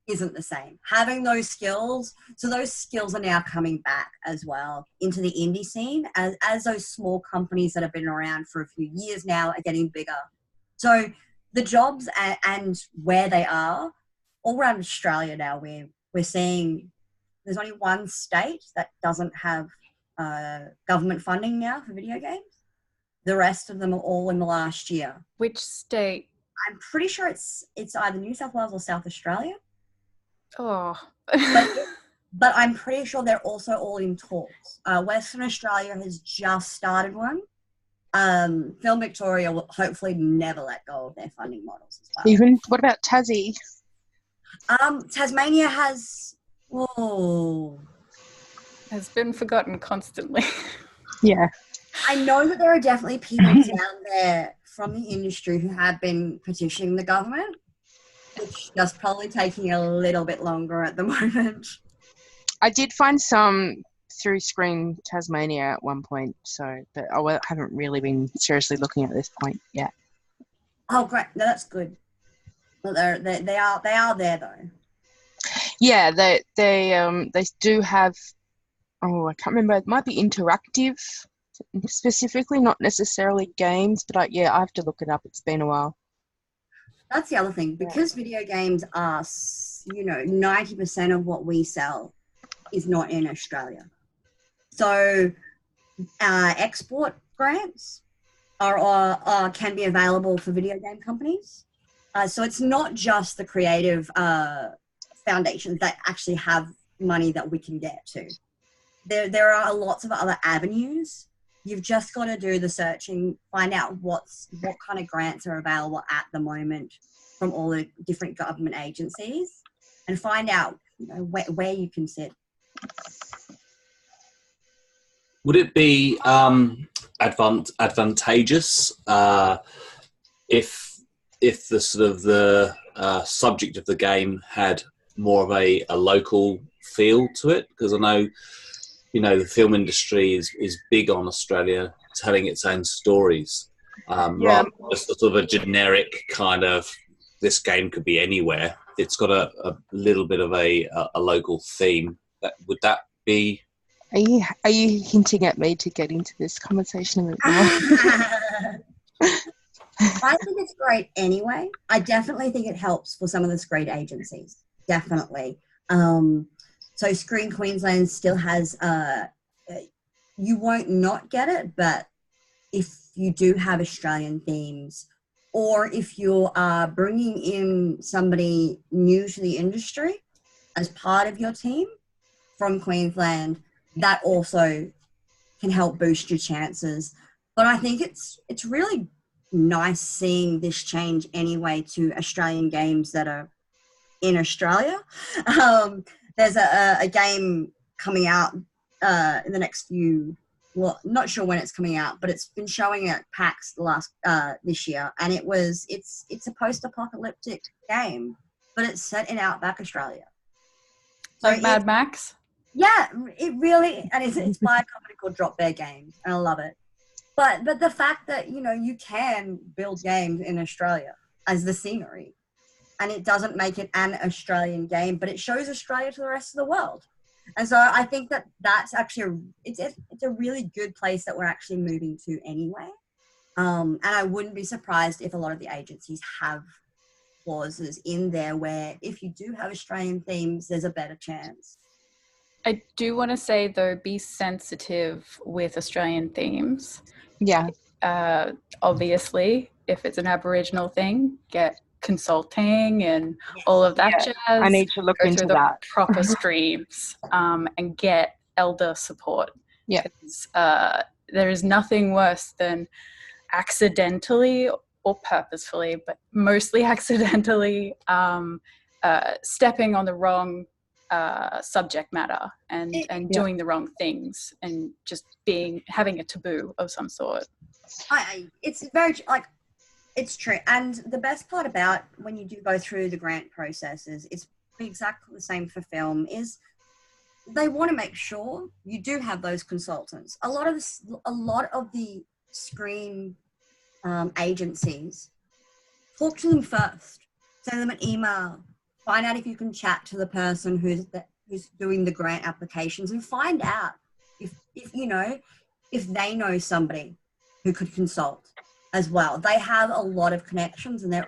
[SPEAKER 2] isn't the same. Having those skills, so those skills are now coming back as well into the indie scene as those small companies that have been around for a few years now are getting bigger. So the jobs and where they are all around Australia now, we're seeing there's only one state that doesn't have government funding now for video games. The rest of them are all in the last year.
[SPEAKER 1] Which state?
[SPEAKER 2] I'm pretty sure it's either New South Wales or South Australia.
[SPEAKER 1] Oh.
[SPEAKER 2] But I'm pretty sure they're also all in talks. Western Australia has just started one. Film Victoria will hopefully never let go of their funding models as well.
[SPEAKER 3] Even what about Tassie?
[SPEAKER 2] Tasmania has
[SPEAKER 1] Has been forgotten constantly.
[SPEAKER 3] Yeah.
[SPEAKER 2] I know that there are definitely people down there from the industry who have been petitioning the government. It's just probably taking a little bit longer at the moment.
[SPEAKER 3] I did find some through Screen Tasmania at one point, but I haven't really been seriously looking at this point yet.
[SPEAKER 2] Oh, great! No, that's good. Well, they are there though.
[SPEAKER 3] Yeah, they do have. Oh, I can't remember. It might be interactive, specifically, not necessarily games. But I have to look it up. It's been a while.
[SPEAKER 2] That's the other thing, because video games are, 90% of what we sell is not in Australia. So export grants can be available for video game companies. So it's not just the creative foundations that actually have money that we can get to. There are lots of other avenues. You've just got to do the searching, find out what kind of grants are available at the moment from all the different government agencies, and find out where you can sit.
[SPEAKER 4] Would it be advantageous if the sort of the subject of the game had more of a local feel to it? Because I know, the film industry is big on Australia telling its own stories, rather than just a sort of a generic kind of, this game could be anywhere. It's got a little bit of a local theme. Would that be...
[SPEAKER 3] Are you hinting at me to get into this conversation a bit more?
[SPEAKER 2] I think it's great anyway. I definitely think it helps for some of the screen agencies. Definitely. So Screen Queensland still has, you won't not get it, but if you do have Australian themes, or if you are bringing in somebody new to the industry as part of your team from Queensland, that also can help boost your chances. But I think it's really nice seeing this change anyway to Australian games that are in Australia. There's a game coming out in the next not sure when it's coming out, but it's been showing at PAX this year, and it's a post-apocalyptic game, but it's set in outback Australia.
[SPEAKER 1] So like Mad Max?
[SPEAKER 2] Yeah, it really, and it's by a company called Drop Bear Games, and I love it. But the fact that, you can build games in Australia as the scenery, and it doesn't make it an Australian game, but it shows Australia to the rest of the world. And so I think that's actually, it's a really good place that we're actually moving to anyway. And I wouldn't be surprised if a lot of the agencies have clauses in there where if you do have Australian themes, there's a better chance.
[SPEAKER 1] I do want to say, though, be sensitive with Australian themes.
[SPEAKER 3] Yeah.
[SPEAKER 1] Obviously, if it's an Aboriginal thing, get consulting and all of that jazz.
[SPEAKER 3] I need to look into that.
[SPEAKER 1] Proper streams and get elder support.
[SPEAKER 3] Yeah.
[SPEAKER 1] There is nothing worse than accidentally or purposefully, but mostly accidentally, stepping on the wrong subject matter and doing the wrong things and just having a taboo of some sort.
[SPEAKER 2] It's very it's true. And the best part about when you do go through the grant processes, it's exactly the same for film, is they want to make sure you do have those consultants. A lot of the screen agencies, talk to them first, send them an email, find out if you can chat to the person who's doing the grant applications, and find out if they know somebody who could consult as well. They have a lot of connections, and they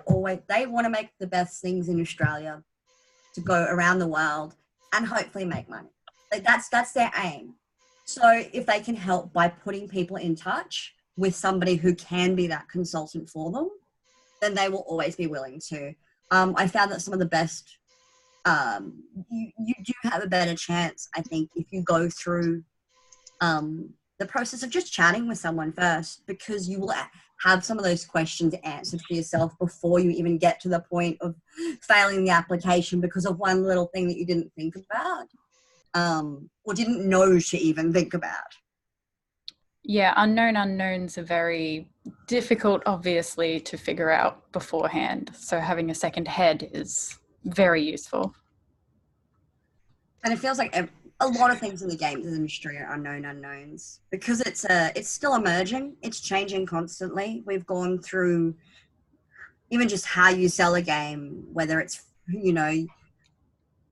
[SPEAKER 2] want to make the best things in Australia to go around the world and hopefully make money. That's their aim. So if they can help by putting people in touch with somebody who can be that consultant for them, then they will always be willing to. I found that some of the best, you do have a better chance, I think, if you go through the process of just chatting with someone first, because you will have some of those questions answered for yourself before you even get to the point of failing the application because of one little thing that you didn't think about, or didn't know to even think about.
[SPEAKER 1] Yeah, unknown unknowns are very difficult, obviously, to figure out beforehand. So having a second head is very useful.
[SPEAKER 2] And it feels like a lot of things in the games industry are unknown unknowns because it's still emerging. It's changing constantly. We've gone through even just how you sell a game, whether it's, you know,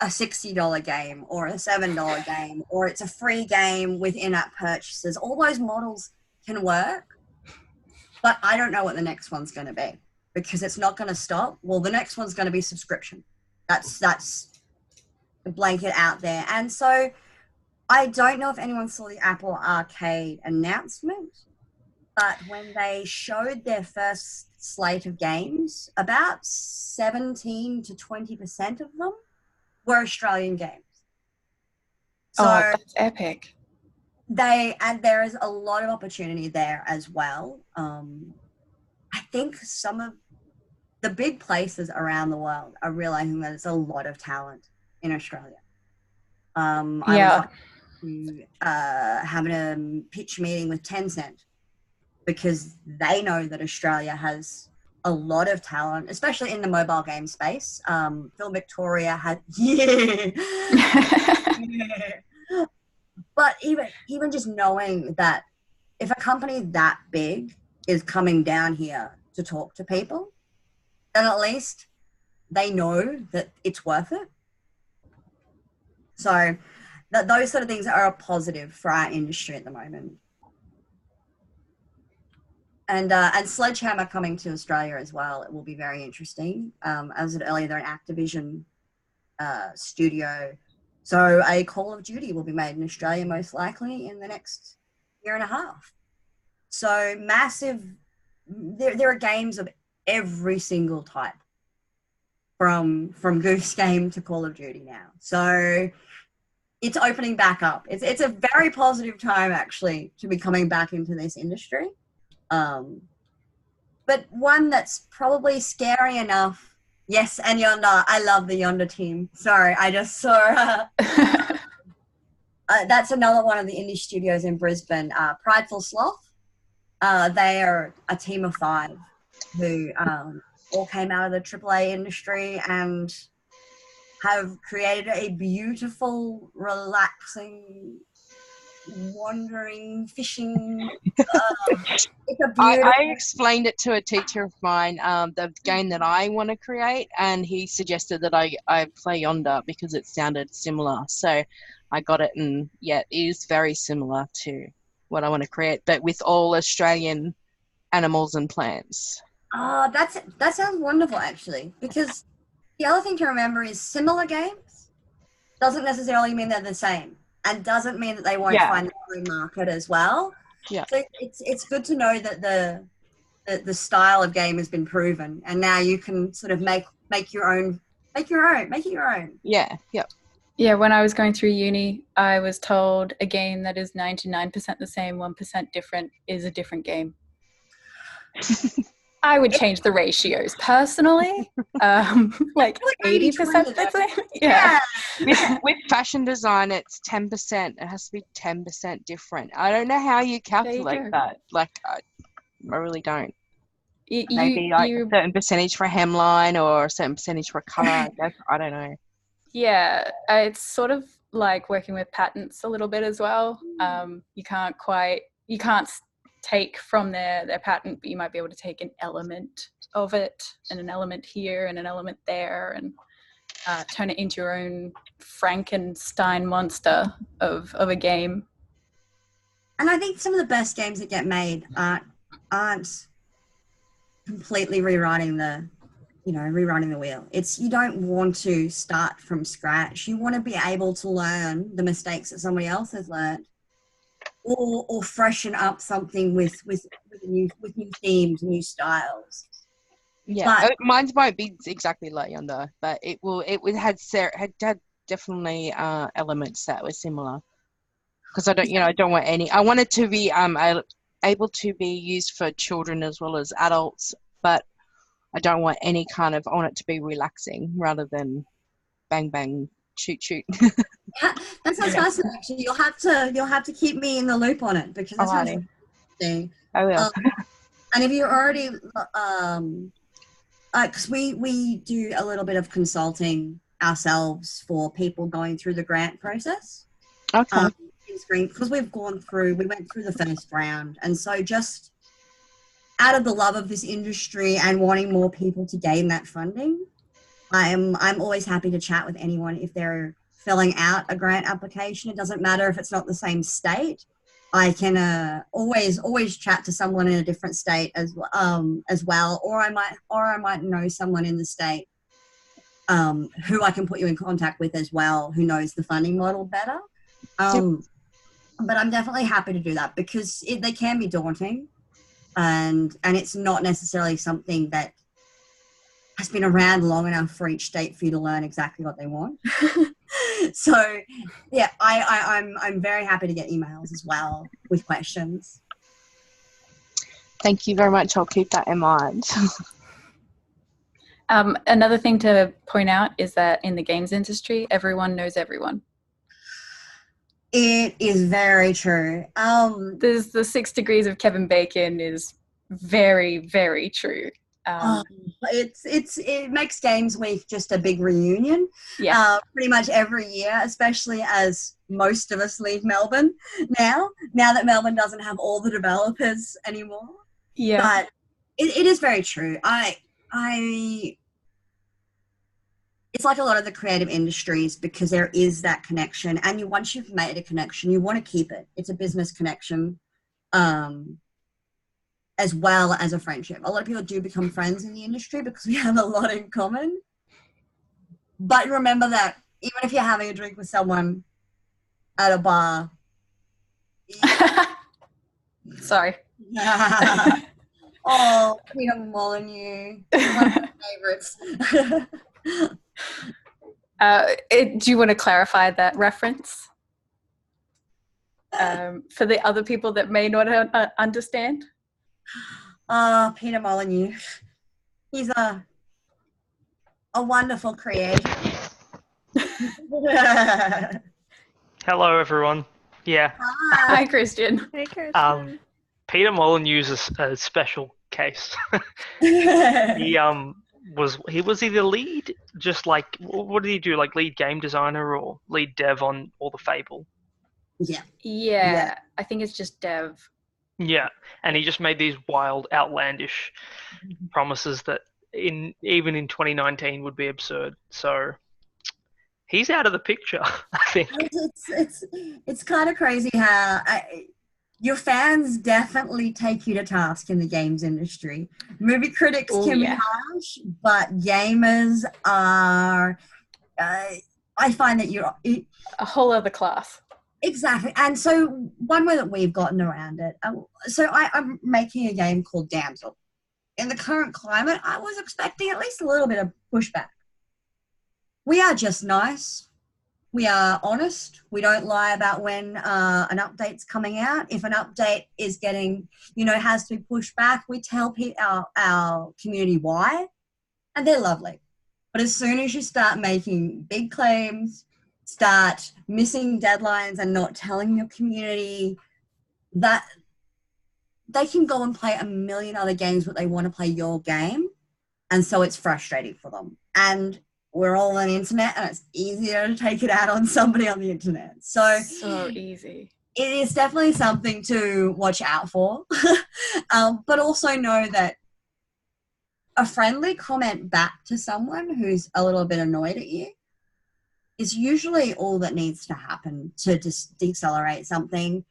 [SPEAKER 2] a $60 game or a $7 game, or it's a free game with in-app purchases. All those models can work, but I don't know what the next one's going to be because it's not going to stop. Well, the next one's going to be subscription. That's a blanket out there. And so I don't know if anyone saw the Apple Arcade announcement, but when they showed their first slate of games, about 17 to 20% of them were Australian games. So
[SPEAKER 1] Oh, that's epic.
[SPEAKER 2] there is a lot of opportunity there as well. I think some of the big places around the world are realizing that there's a lot of talent in Australia. I was lucky to having a pitch meeting with Tencent because they know that Australia has a lot of talent, especially in the mobile game space. Phil Victoria had, yeah. But even just knowing that if a company that big is coming down here to talk to people, then at least they know that it's worth it. So those sort of things are a positive for our industry at the moment. And Sledgehammer coming to Australia as well, it will be very interesting. As I said earlier, they're an Activision studio. So a Call of Duty will be made in Australia most likely in the next year and a half. So massive, there are games of every single type from Goose Game to Call of Duty now. So it's opening back up. It's a very positive time actually to be coming back into this industry. But one that's probably scary enough. Yes, and Yonder. I love the Yonder team. Sorry, I just saw. That's another one of the indie studios in Brisbane. Prideful Sloth. They are a team of 5 who all came out of the AAA industry and have created a beautiful, relaxing, wandering, fishing. It's a beautiful.
[SPEAKER 3] I explained it to a teacher of mine, the game that I want to create, and he suggested that I play Yonder because it sounded similar. So I got it, and yeah, it is very similar to what I want to create, but with all Australian animals and plants.
[SPEAKER 2] Oh, that sounds wonderful actually, because the other thing to remember is similar games doesn't necessarily mean they're the same, and doesn't mean that they won't find their own market as well.
[SPEAKER 3] Yeah.
[SPEAKER 2] So it's good to know that the style of game has been proven, and now you can sort of make it your own.
[SPEAKER 3] Yeah. Yep.
[SPEAKER 1] Yeah, when I was going through uni, I was told a game that is 99% the same, 1% different is a different game. I would change the ratios personally, like 80% the same. Yeah.
[SPEAKER 3] With fashion design, it's 10%. It has to be 10% different. I don't know how you calculate that. Like, I really don't. Maybe like a certain percentage for a hemline or a certain percentage for a color. I guess. I don't know.
[SPEAKER 1] Yeah, it's sort of like working with patents a little bit as well. You can't take from their patent, but you might be able to take an element of it and an element here and an element there and turn it into your own Frankenstein monster of a game.
[SPEAKER 2] And I think some of the best games that get made aren't completely rewriting the wheel. You don't want to start from scratch. You want to be able to learn the mistakes that somebody else has learned, or freshen up something with new themes, new styles.
[SPEAKER 3] Yeah, but mine won't be exactly like Yonder, but it had definitely elements that were similar. because I don't want any. I want it to be able to be used for children as well as adults, but I don't want any kind of. I want it to be relaxing rather than bang bang shoot shoot.
[SPEAKER 2] That sounds fascinating. Actually, you'll have to keep me in the loop on it because that sounds
[SPEAKER 3] Alrighty.
[SPEAKER 2] interesting.
[SPEAKER 3] I will.
[SPEAKER 2] And if you're already, because we do a little bit of consulting ourselves for people going through the grant process.
[SPEAKER 3] Okay.
[SPEAKER 2] Because we went through the first round, and so just out of the love of this industry and wanting more people to gain that funding, I'm always happy to chat with anyone if they're filling out a grant application. It doesn't matter if it's not the same state. I can always chat to someone in a different state as well, or I might know someone in the state who I can put you in contact with as well, who knows the funding model better. But I'm definitely happy to do that because they can be daunting, and it's not necessarily something that has been around long enough for each state for you to learn exactly what they want. So, yeah, I'm very happy to get emails as well with questions.
[SPEAKER 3] Thank you very much. I'll keep that in mind.
[SPEAKER 1] Another thing to point out is that in the games industry, everyone knows everyone.
[SPEAKER 2] It is very true.
[SPEAKER 1] There's the 6 degrees of Kevin Bacon is very, very true.
[SPEAKER 2] It makes Games Week just a big reunion.
[SPEAKER 1] Yeah.
[SPEAKER 2] Pretty much every year, especially as most of us leave Melbourne now that Melbourne doesn't have all the developers anymore.
[SPEAKER 1] Yeah.
[SPEAKER 2] But it is very true. It's like a lot of the creative industries because there is that connection, and once you've made a connection, you want to keep it. It's a business connection. As well as a friendship. A lot of people do become friends in the industry because we have a lot in common. But remember that even if you're having a drink with someone at a bar.
[SPEAKER 1] Sorry.
[SPEAKER 2] Oh, Peter Molyneux. One of my favorites.
[SPEAKER 1] Do you want to clarify that reference? For the other people that may not understand?
[SPEAKER 2] Peter Molyneux. He's a wonderful creator.
[SPEAKER 5] Hello, everyone. Yeah.
[SPEAKER 1] Hi, Christian.
[SPEAKER 6] Hey, Kirsten.
[SPEAKER 5] Peter Molyneux is a special case. He was either lead, just like, what did he do? Like lead game designer or lead dev on all the Fable?
[SPEAKER 1] Yeah. I think it's just dev.
[SPEAKER 5] Yeah, and he just made these wild, outlandish promises that even in 2019 would be absurd. So he's out of the picture, I think.
[SPEAKER 2] It's kind of crazy how your fans definitely take you to task in the games industry. Movie critics can be harsh, but gamers are. I find that you're
[SPEAKER 1] a whole other class.
[SPEAKER 2] Exactly. And so one way that we've gotten around it, so I'm making a game called Damsel. In the current climate, I was expecting at least a little bit of pushback. We are just nice. We are honest. We don't lie about when an update's coming out. If an update is getting, has to be pushed back, we tell our community why, and they're lovely. But as soon as you start making big claims, start missing deadlines and not telling your community that they can go and play a million other games, but they want to play your game. And so it's frustrating for them. And we're all on the internet, and it's easier to take it out on somebody on the internet. So
[SPEAKER 1] easy.
[SPEAKER 2] It is definitely something to watch out for. But also know that a friendly comment back to someone who's a little bit annoyed at you is usually all that needs to happen to just decelerate something.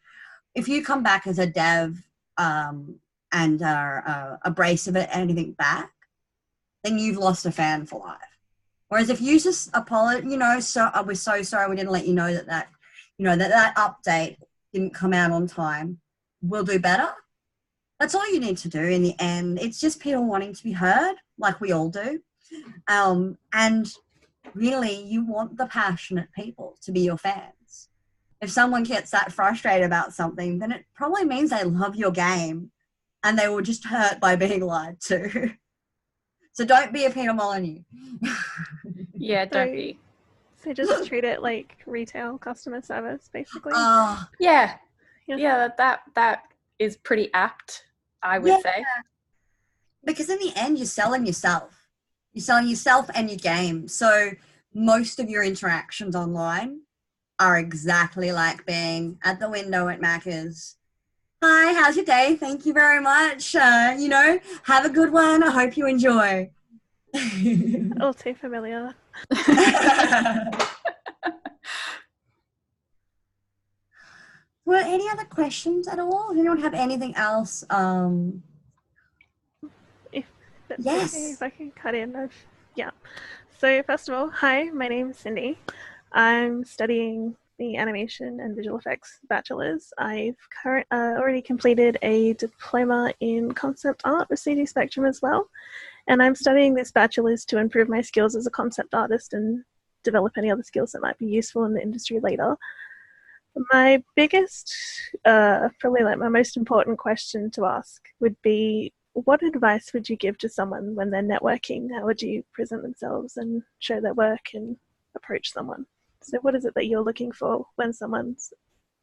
[SPEAKER 2] If you come back as a dev and are abrasive at anything back, then you've lost a fan for life. Whereas if you just apologize, so we're so sorry we didn't let you know that update didn't come out on time, we'll do better. That's all you need to do in the end. It's just people wanting to be heard, like we all do. And really, you want the passionate people to be your fans. If someone gets that frustrated about something, then it probably means they love your game and they were just hurt by being lied to. So don't be a Peter Molyneux.
[SPEAKER 1] Yeah, don't be.
[SPEAKER 6] So just treat it like retail customer service, basically.
[SPEAKER 1] Yeah.
[SPEAKER 6] Yeah.
[SPEAKER 1] Yeah, that is pretty apt, I would say.
[SPEAKER 2] Because in the end, you're selling yourself. You're selling yourself and your game. So most of your interactions online are exactly like being at the window at Macca's. Hi, how's your day? Thank you very much. You know, have a good one. I hope you enjoy.
[SPEAKER 6] All too familiar.
[SPEAKER 2] Were any other questions at all? Does anyone have anything else?
[SPEAKER 6] If that's
[SPEAKER 2] Yes.
[SPEAKER 6] okay, if I can cut in. Yeah. So first of all, hi, my name's Cindy. I'm studying the animation and visual effects bachelor's. I've already completed a diploma in concept art with CD Spectrum as well. And I'm studying this bachelor's to improve my skills as a concept artist and develop any other skills that might be useful in the industry later. My biggest, probably like my most important question to ask would be, what advice would you give to someone when they're networking? How would you present themselves and show their work and approach someone? So what is it that you're looking for when someone's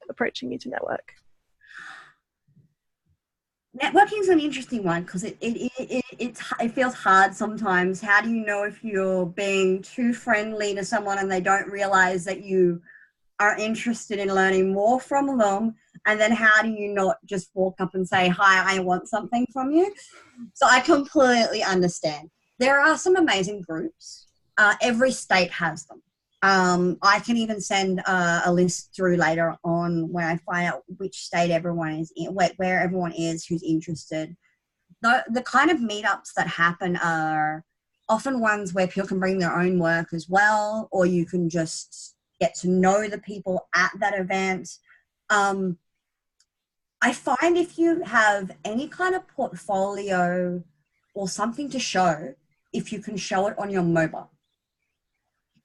[SPEAKER 6] approaching you to network?
[SPEAKER 2] Networking is an interesting one because it feels hard sometimes. How do you know if you're being too friendly to someone and they don't realize that you are interested in learning more from them? And then how do you not just walk up and say, hi, I want something from you? So I completely understand. There are some amazing groups. Every state has them. I can even send a list through later on when I find out which state everyone is in, where everyone is who's interested. The kind of meetups that happen are often ones where people can bring their own work as well, or you can just get to know the people at that event. I find if you have any kind of portfolio or something to show, if you can show it on your mobile.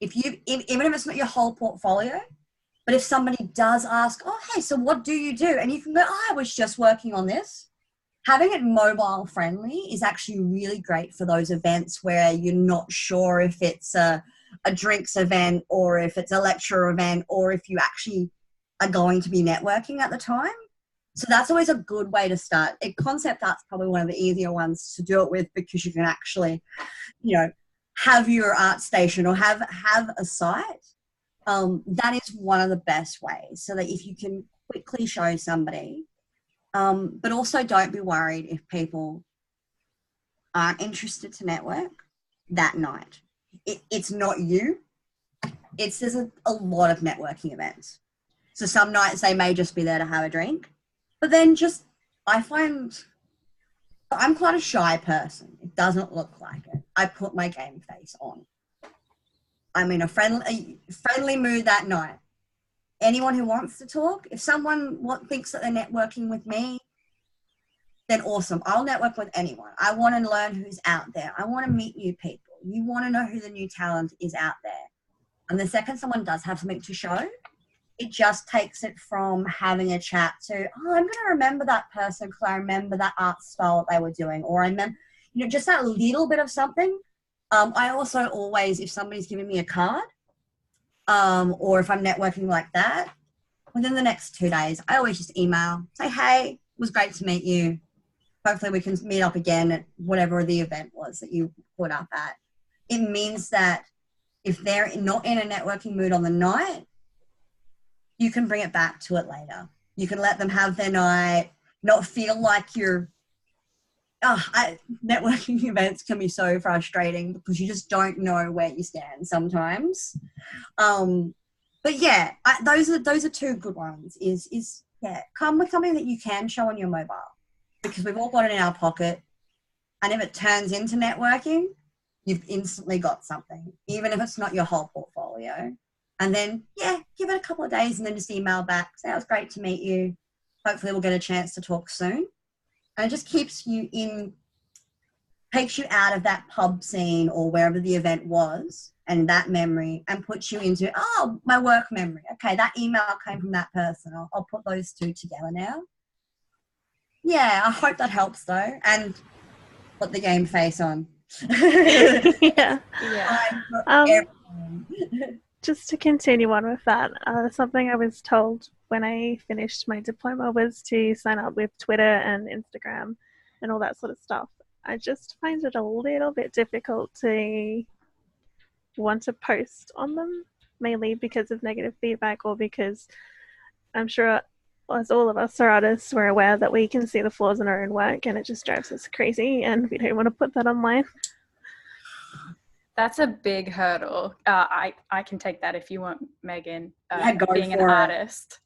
[SPEAKER 2] Even if it's not your whole portfolio, but if somebody does ask, oh, hey, so what do you do? And you can go, oh, I was just working on this. Having it mobile friendly is actually really great for those events where you're not sure if it's a drinks event or if it's a lecture event or if you actually are going to be networking at the time. So that's always a good way to start. Concept art's probably one of the easier ones to do it with because you can actually, have your art station or have a site. That is one of the best ways, so that if you can quickly show somebody, but also don't be worried if people aren't interested to network that night. It's not you. There's a lot of networking events. So some nights they may just be there to have a drink, but then I find I'm quite a shy person. It doesn't look like it. I put my game face on. I'm in a friendly mood that night. Anyone who wants to talk, if someone thinks that they're networking with me, then awesome. I'll network with anyone. I want to learn who's out there. I want to meet new people. You want to know who the new talent is out there. And the second someone does have something to show, it just takes it from having a chat to, oh, I'm going to remember that person because I remember that art style that they were doing. Or I remember, just that little bit of something. I also always, if somebody's giving me a card, or if I'm networking like that, within the next 2 days, I always just email, say, hey, it was great to meet you. Hopefully we can meet up again at whatever the event was that you put up at. It means that if they're not in a networking mood on the night, you can bring it back to it later. You can let them have their night, not feel like you're, networking events can be so frustrating because you just don't know where you stand sometimes. But yeah, those are two good ones. Come with something that you can show on your mobile, because we've all got it in our pocket, and if it turns into networking, you've instantly got something, even if it's not your whole portfolio. And then, give it a couple of days and then just email back, say, it was great to meet you. Hopefully we'll get a chance to talk soon. And it just takes you out of that pub scene or wherever the event was, and that memory and puts you into, oh, my work memory. Okay, that email came from that person. I'll put those two together now. Yeah, I hope that helps though. And put the game face on.
[SPEAKER 6] Yeah.
[SPEAKER 1] Yeah.
[SPEAKER 6] Just to continue on with that, something I was told when I finished my diploma was to sign up with Twitter and Instagram and all that sort of stuff. I just find it a little bit difficult to want to post on them, mainly because of negative feedback or because I'm sure, as all of us are artists, we're aware that we can see the flaws in our own work and it just drives us crazy and we don't want to put that online.
[SPEAKER 1] That's a big hurdle. I can take that if you want, Megan,
[SPEAKER 2] Go
[SPEAKER 1] being an
[SPEAKER 2] for it.
[SPEAKER 1] artist.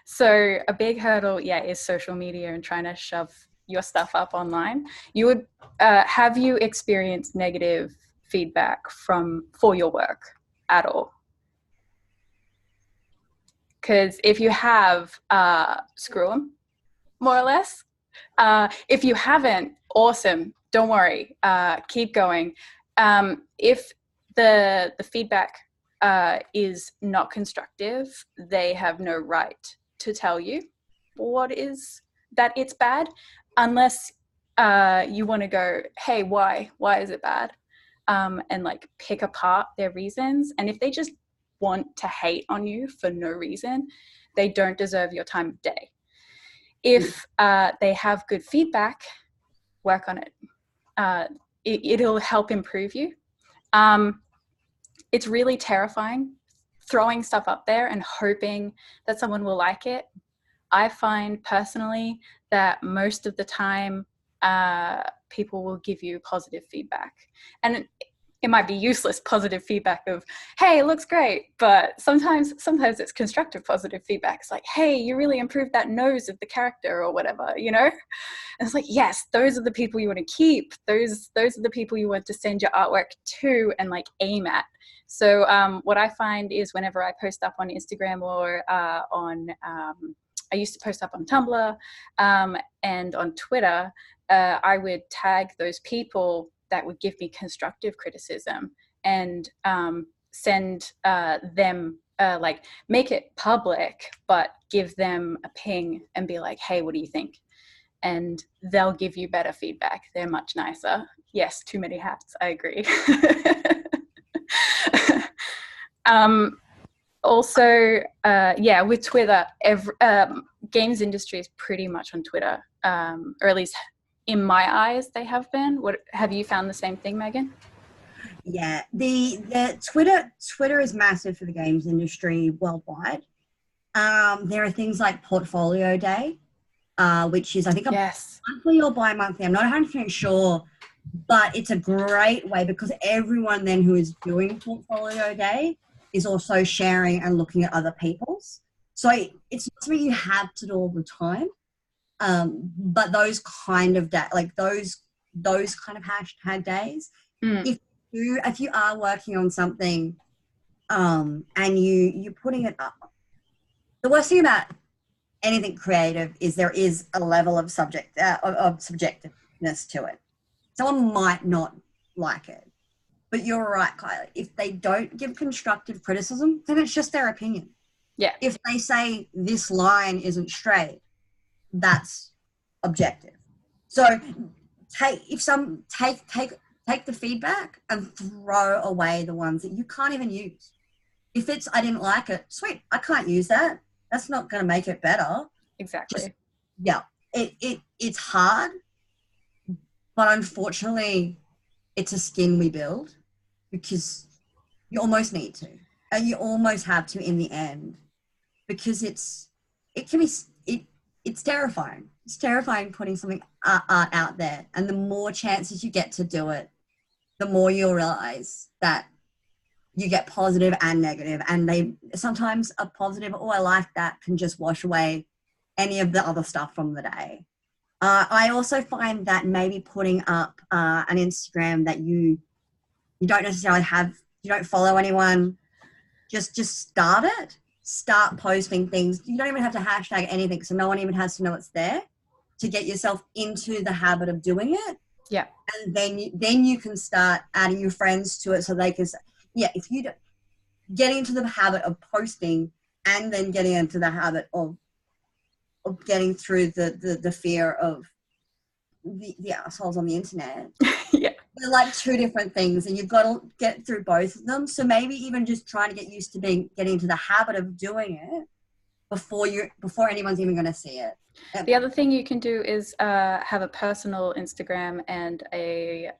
[SPEAKER 1] So a big hurdle, is social media and trying to shove your stuff up online. You would have you experienced negative feedback for your work at all? Because if you have, screw them, more or less. If you haven't, awesome. Don't worry. Keep going. If the feedback is not constructive, they have no right to tell you that it's bad, unless you want to go, hey, why is it bad, and like pick apart their reasons. And if they just want to hate on you for no reason, they don't deserve your time of day. If they have good feedback, work on it. It'll help improve you. It's really terrifying throwing stuff up there and hoping that someone will like it. I find personally that most of the time people will give you positive feedback, and it might be useless positive feedback of, hey, it looks great, but sometimes it's constructive positive feedback. It's like, hey, you really improved that nose of the character or whatever, you know? And it's like, yes, those are the people you want to keep. Those are the people you want to send your artwork to and like aim at. So what I find is whenever I post up on Instagram or I used to post up on Tumblr and on Twitter, I would tag those people that would give me constructive criticism and send them, like make it public, but give them a ping and be like, hey, what do you think? And they'll give you better feedback. They're much nicer. Yes, too many hats, I agree. Also, with Twitter, games industry is pretty much on Twitter, or at least in my eyes, they have been. What have you found the same thing, Megan?
[SPEAKER 2] Yeah, the Twitter is massive for the games industry worldwide. There are things like Portfolio Day, which is I think monthly or bi-monthly. I'm not 100% sure, but it's a great way because everyone then who is doing Portfolio Day is also sharing and looking at other people's. So it's not something you have to do all the time. But those kind of those kind of hashtag days, if you are working on something and you're putting it up, the worst thing about anything creative is there is a level of subjectiveness to it. Someone might not like it, but you're right, Kylie. If they don't give constructive criticism, then it's just their opinion.
[SPEAKER 1] Yeah.
[SPEAKER 2] If they say this line isn't straight, that's objective. So take the feedback and throw away the ones that you can't even use. If it's I didn't like it, sweet, I can't use that. That's not going to make it better.
[SPEAKER 1] Exactly.
[SPEAKER 2] It's hard, but unfortunately, it's a skin we build because you almost need to, and you almost have to in the end, because it's terrifying. It's terrifying putting something art out there, and the more chances you get to do it, the more you'll realize that you get positive and negative, and they sometimes a positive, oh, I like that, can just wash away any of the other stuff from the day. I also find that maybe putting up an Instagram that you don't necessarily you don't follow anyone, just start it. Start posting things. You don't even have to hashtag anything, so no one even has to know it's there, to get yourself into the habit of doing it.
[SPEAKER 1] Yeah.
[SPEAKER 2] And then you can start adding your friends to it, so they can say, if you get into the habit of posting and then getting into the habit of getting through the fear of the assholes on the internet.
[SPEAKER 1] Yeah.
[SPEAKER 2] They're like two different things, and you've got to get through both of them. So maybe even just trying to get used to getting into the habit of doing it before anyone's even going to see it.
[SPEAKER 1] The other thing you can do is have a personal Instagram and a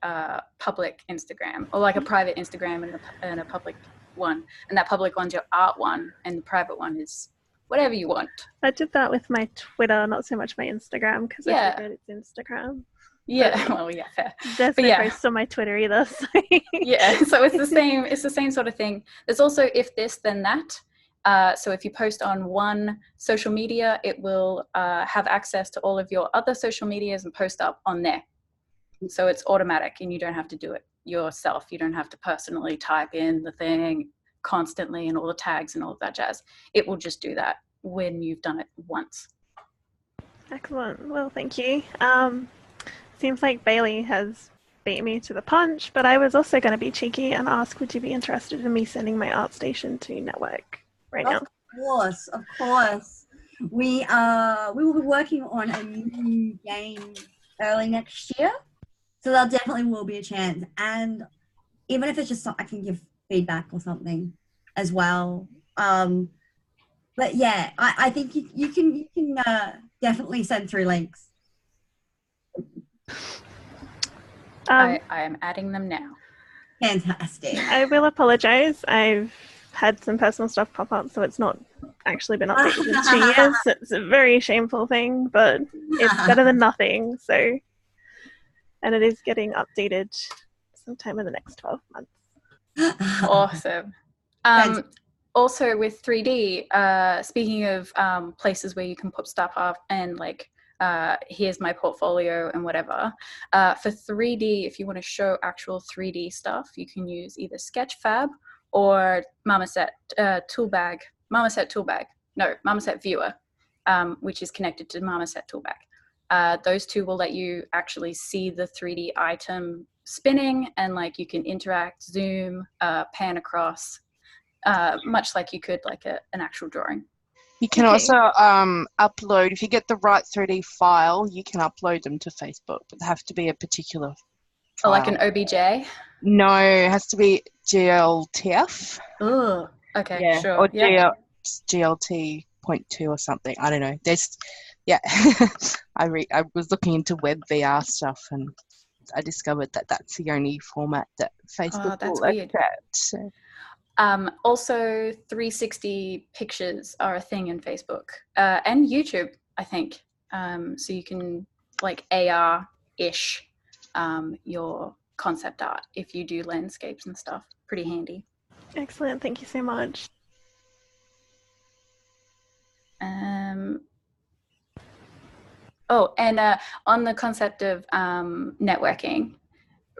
[SPEAKER 1] public Instagram, or like a private Instagram and a public one. And that public one's your art one, and the private one is whatever you want.
[SPEAKER 6] I did that with my Twitter, not so much my Instagram, because I figured it's Instagram.
[SPEAKER 1] Yeah, well, yeah, fair.
[SPEAKER 6] There's no posts on my Twitter either. So.
[SPEAKER 1] Yeah, so it's the same. It's the same sort of thing. There's also if this then that. So if you post on one social media, it will have access to all of your other social medias and post up on there. So it's automatic, and you don't have to do it yourself. You don't have to personally type in the thing constantly and all the tags and all of that jazz. It will just do that when you've done it once.
[SPEAKER 6] Excellent. Well, thank you. Seems like Bailey has beat me to the punch, but I was also going to be cheeky and ask, would you be interested in me sending my art station to network now?
[SPEAKER 2] Of course. We will be working on a new game early next year, so there definitely will be a chance. And even if it's just I can give feedback or something as well. But yeah, I think you can definitely send through links.
[SPEAKER 1] I am adding them now.
[SPEAKER 2] Fantastic.
[SPEAKER 6] I will apologize. I've had some personal stuff pop up, so it's not actually been updated in 2 years. It's a very shameful thing, but it's better than nothing. So, and it is getting updated sometime in the next 12 months.
[SPEAKER 1] Awesome. Also with 3D, speaking of places where you can put stuff up and like, here's my portfolio and whatever. For 3D, if you want to show actual 3D stuff, you can use either Sketchfab or Marmoset Toolbag. Marmoset Viewer, which is connected to Marmoset Toolbag. Those two will let you actually see the 3D item spinning, and like you can interact, zoom, pan across, much like you could like an actual drawing.
[SPEAKER 3] You can also upload, if you get the right 3D file, you can upload them to Facebook, but they have to be a particular file.
[SPEAKER 1] Oh, like an OBJ?
[SPEAKER 3] No, it has to be GLTF.
[SPEAKER 1] Oh, okay,
[SPEAKER 3] yeah.
[SPEAKER 1] sure.
[SPEAKER 3] Or GLT.2 or something. I don't know. I was looking into web VR stuff, and I discovered that that's the only format that Facebook will accept. So.
[SPEAKER 1] Also, 360 pictures are a thing in Facebook and YouTube, I think. So you can like AR-ish your concept art if you do landscapes and stuff. Pretty handy.
[SPEAKER 6] Excellent. Thank you so much.
[SPEAKER 1] On the concept of networking,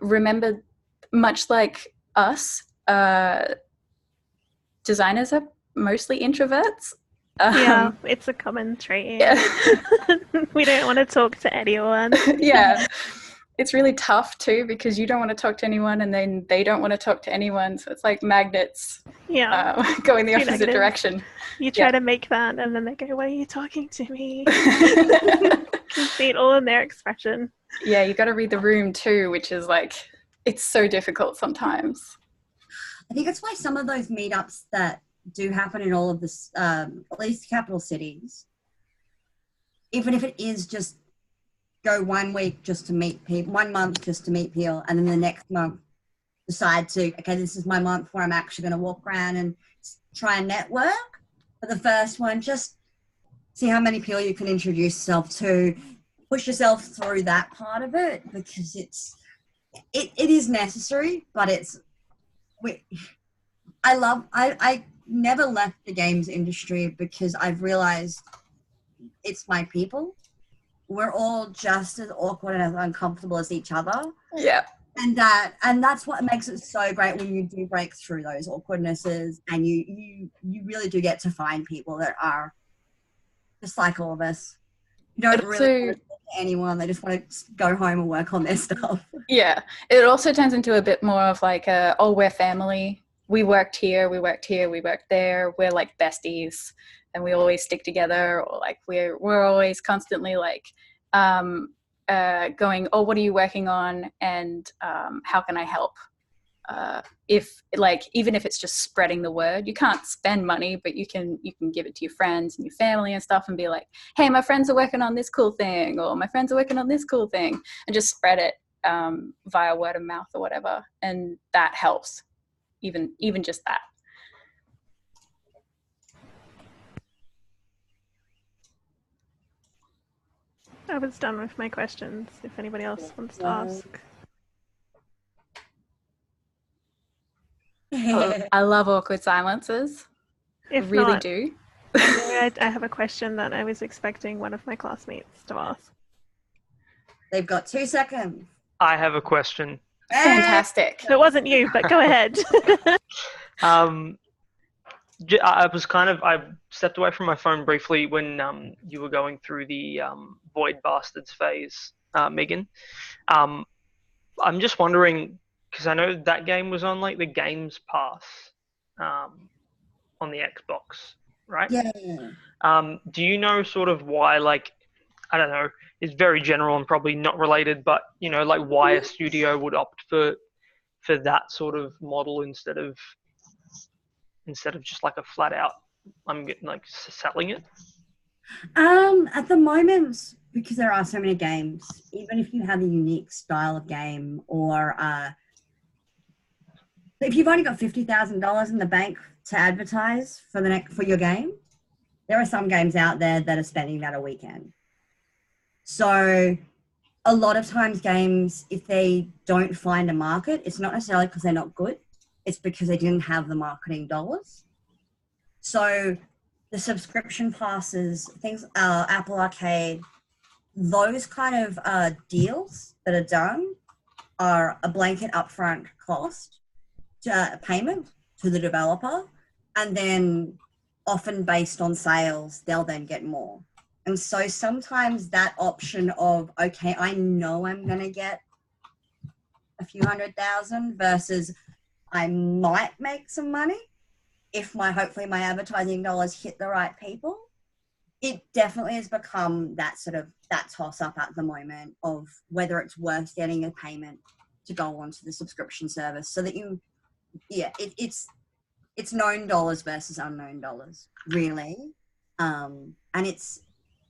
[SPEAKER 1] remember, much like us, designers are mostly introverts.
[SPEAKER 6] Yeah, it's a common trait. Yeah. We don't want to talk to anyone.
[SPEAKER 1] Yeah. It's really tough too, because you don't want to talk to anyone and then they don't want to talk to anyone. So it's like magnets going the opposite direction.
[SPEAKER 6] You try to make that and then they go, why are you talking to me? You can see it all in their expression.
[SPEAKER 1] Yeah, you got to read the room too, which is like, it's so difficult sometimes.
[SPEAKER 2] I think that's why some of those meetups that do happen in all of this, at least capital cities, even if it is just go 1 week just to meet people, 1 month just to meet people, and then the next month decide to, okay, this is my month where I'm actually going to walk around and try and network. For the first one, just see how many people you can introduce yourself to, push yourself through that part of it, because it is necessary, but I never left the games industry because I've realized it's my people. We're all just as awkward and as uncomfortable as each other.
[SPEAKER 1] Yeah.
[SPEAKER 2] And that's what makes it so great when you do break through those awkwardnesses, and you really do get to find people that are just like all of us. You don't really want to talk to anyone. They just want to go home and work on their stuff.
[SPEAKER 1] Yeah. It also turns into a bit more of like we're family we worked here, we worked here, we worked there. We're like besties, and we always stick together, or like we're always constantly like going, oh, what are you working on, and how can I help? If like, even if it's just spreading the word, you can't spend money, but you can give it to your friends and your family and stuff, and be like, hey, my friends are working on this cool thing, or my friends are working on this cool thing, and just spread it via word of mouth or whatever, and that helps. Even just that.
[SPEAKER 6] I was done with my questions. If anybody else wants to ask.
[SPEAKER 1] I love awkward silences.
[SPEAKER 6] If
[SPEAKER 1] I really
[SPEAKER 6] not,
[SPEAKER 1] do.
[SPEAKER 6] I have a question that I was expecting one of my classmates to ask.
[SPEAKER 2] They've got 2 seconds.
[SPEAKER 5] I have a question.
[SPEAKER 1] Fantastic.
[SPEAKER 6] It wasn't you, but go ahead.
[SPEAKER 5] I stepped away from my phone briefly when you were going through the Void Bastards phase, Megan. I'm just wondering, because I know that game was on like the Games Pass on the Xbox, right?
[SPEAKER 2] Yeah.
[SPEAKER 5] Do you know sort of why, like, I don't know, it's very general and probably not related, but you know, like why a studio would opt for that sort of model instead of just like a flat out, I'm getting like selling it?
[SPEAKER 2] At the moment, because there are so many games, even if you have a unique style of game, or if you've only got $50,000 in the bank to advertise for your game, there are some games out there that are spending that a weekend. So a lot of times games, if they don't find a market, it's not necessarily because they're not good, it's because they didn't have the marketing dollars. So the subscription passes, things, Apple Arcade, those kind of deals that are done are a blanket upfront cost to payment to the developer, and then often based on sales, they'll then get more. And so sometimes that option of, okay, I know I'm going to get a few $100,000 versus I might make some money if hopefully my advertising dollars hit the right people. It definitely has become that toss up at the moment of whether it's worth getting a payment to go onto the subscription service, so that it's known dollars versus unknown dollars, really. And it's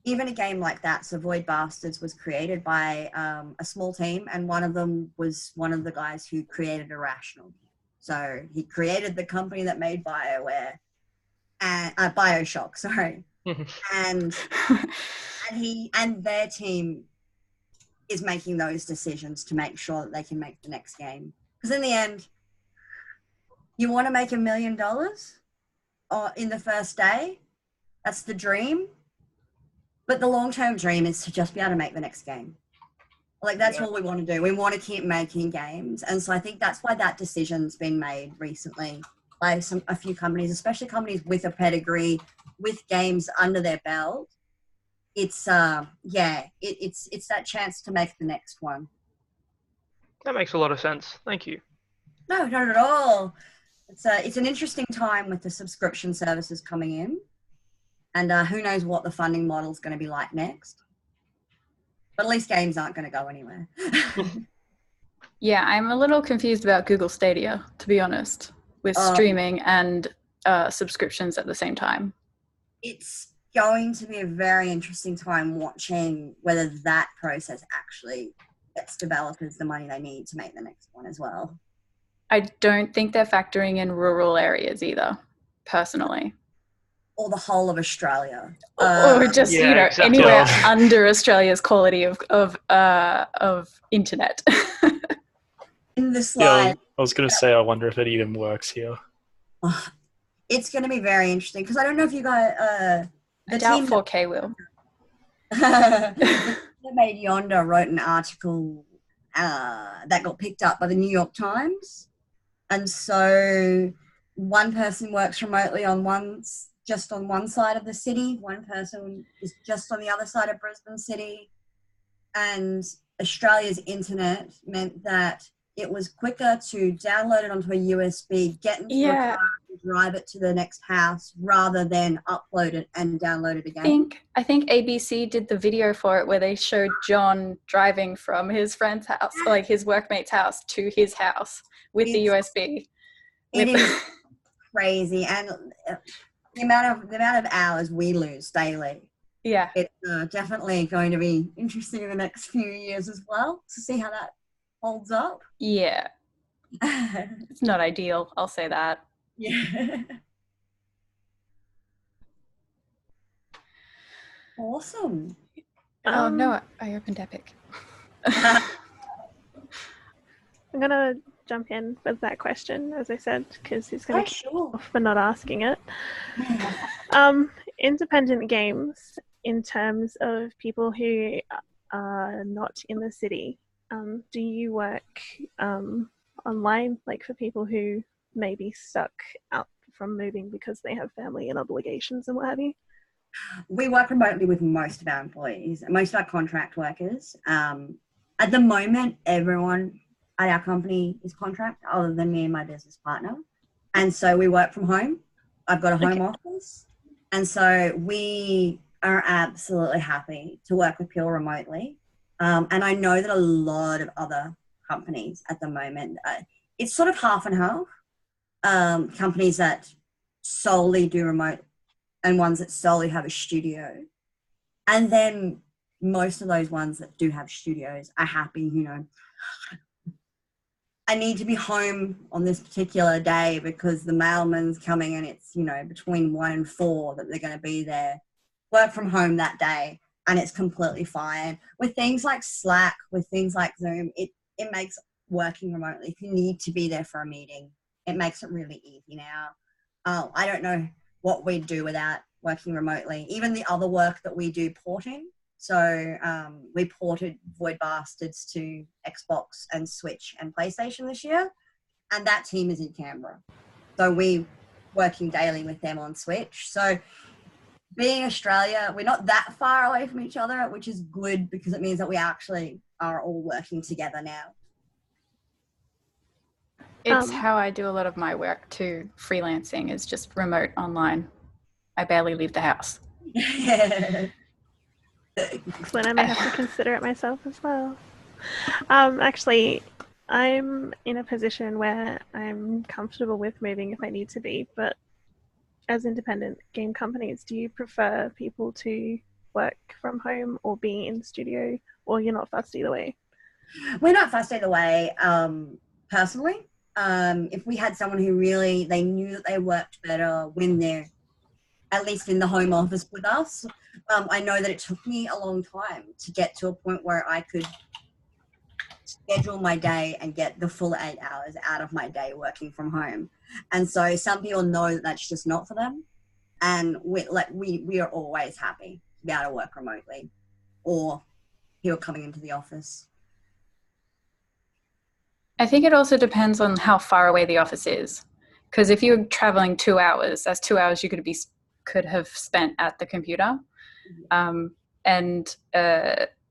[SPEAKER 2] even a game like that. So Void Bastards was created by a small team, and one of them was one of the guys who created Irrational. So he created the company that made Bioshock, sorry. and their team is making those decisions to make sure that they can make the next game. Because in the end, you want to make $1 million in the first day. That's the dream. But the long-term dream is to just be able to make the next game. Like, that's what we want to do. We want to keep making games. And so I think that's why that decision's been made recently by a few companies, especially companies with a pedigree, with games under their belt. It's it's that chance to make the next one.
[SPEAKER 5] That makes a lot of sense. Thank you.
[SPEAKER 2] No, not at all. It's an interesting time with the subscription services coming in, and who knows what the funding model is going to be like next. But at least games aren't going to go anywhere.
[SPEAKER 1] Yeah, I'm a little confused about Google Stadia, to be honest, with streaming and subscriptions at the same time.
[SPEAKER 2] It's going to be a very interesting time watching whether that process actually gets developers the money they need to make the next one as well.
[SPEAKER 1] I don't think they're factoring in rural areas either, personally.
[SPEAKER 2] Or the whole of Australia.
[SPEAKER 1] Or just, exactly. Anywhere under Australia's quality of internet.
[SPEAKER 2] In the slide.
[SPEAKER 7] Yeah, I was going to say, I wonder if it even works here.
[SPEAKER 2] It's going to be very interesting, because I don't know if you guys...
[SPEAKER 1] I doubt 4K will.
[SPEAKER 2] The made Yonder wrote an article that got picked up by the New York Times. And so one person works remotely just on one side of the city. One person is just on the other side of Brisbane City. And Australia's internet meant that it was quicker to download it onto a USB, get into a car, and drive it to the next house rather than upload it and download it again.
[SPEAKER 1] I think ABC did the video for it where they showed John driving from his friend's house, like his workmate's house, to his house with the USB.
[SPEAKER 2] It is crazy, and the amount of hours we lose daily.
[SPEAKER 1] Yeah,
[SPEAKER 2] it's definitely going to be interesting in the next few years as well to see how that holds up.
[SPEAKER 1] Yeah, it's not ideal. I'll say that.
[SPEAKER 2] Yeah. Awesome.
[SPEAKER 1] Oh no, I opened Epic.
[SPEAKER 6] I'm gonna jump in with that question, as I said, because he's gonna kick off for not asking it. Independent games, in terms of people who are not in the city, do you work online, like for people who may be stuck out from moving because they have family and obligations and what have you?
[SPEAKER 2] We work remotely with most of our employees, most of our contract workers. At the moment, everyone at our company is contract, other than me and my business partner. And so we work from home. I've got a home office. And so we are absolutely happy to work with people remotely. And I know that a lot of other companies at the moment, it's sort of half and half. Companies that solely do remote and ones that solely have a studio. And then most of those ones that do have studios are happy, you know, I need to be home on this particular day because the mailman's coming and it's, you know, between 1 and 4 that they're going to be there. Work from home that day and it's completely fine. With things like Slack, with things like Zoom, it makes working remotely, if you need to be there for a meeting, it makes it really easy now. I don't know what we'd do without working remotely. Even the other work that we do porting. So we ported Void Bastards to Xbox and Switch and PlayStation this year. And that team is in Canberra. So we working daily with them on Switch. So being Australia, we're not that far away from each other, which is good because it means that we actually are all working together now.
[SPEAKER 1] It's how I do a lot of my work too. Freelancing is just remote online. I barely leave the house.
[SPEAKER 6] Excellent. I might have to consider it myself as well. Actually, I'm in a position where I'm comfortable with moving if I need to be, but as independent game companies, do you prefer people to work from home or be in studio, or you're not fussed either way?
[SPEAKER 2] We're not fussed either way, personally. If we had someone who really, they knew that they worked better when they're at least in the home office with us. I know that it took me a long time to get to a point where I could schedule my day and get the full 8 hours out of my day working from home. And so some people know that that's just not for them. And we are always happy to be able to work remotely or people coming into the office.
[SPEAKER 1] I think it also depends on how far away the office is. Because if you're traveling 2 hours, that's 2 hours you could have spent at the computer.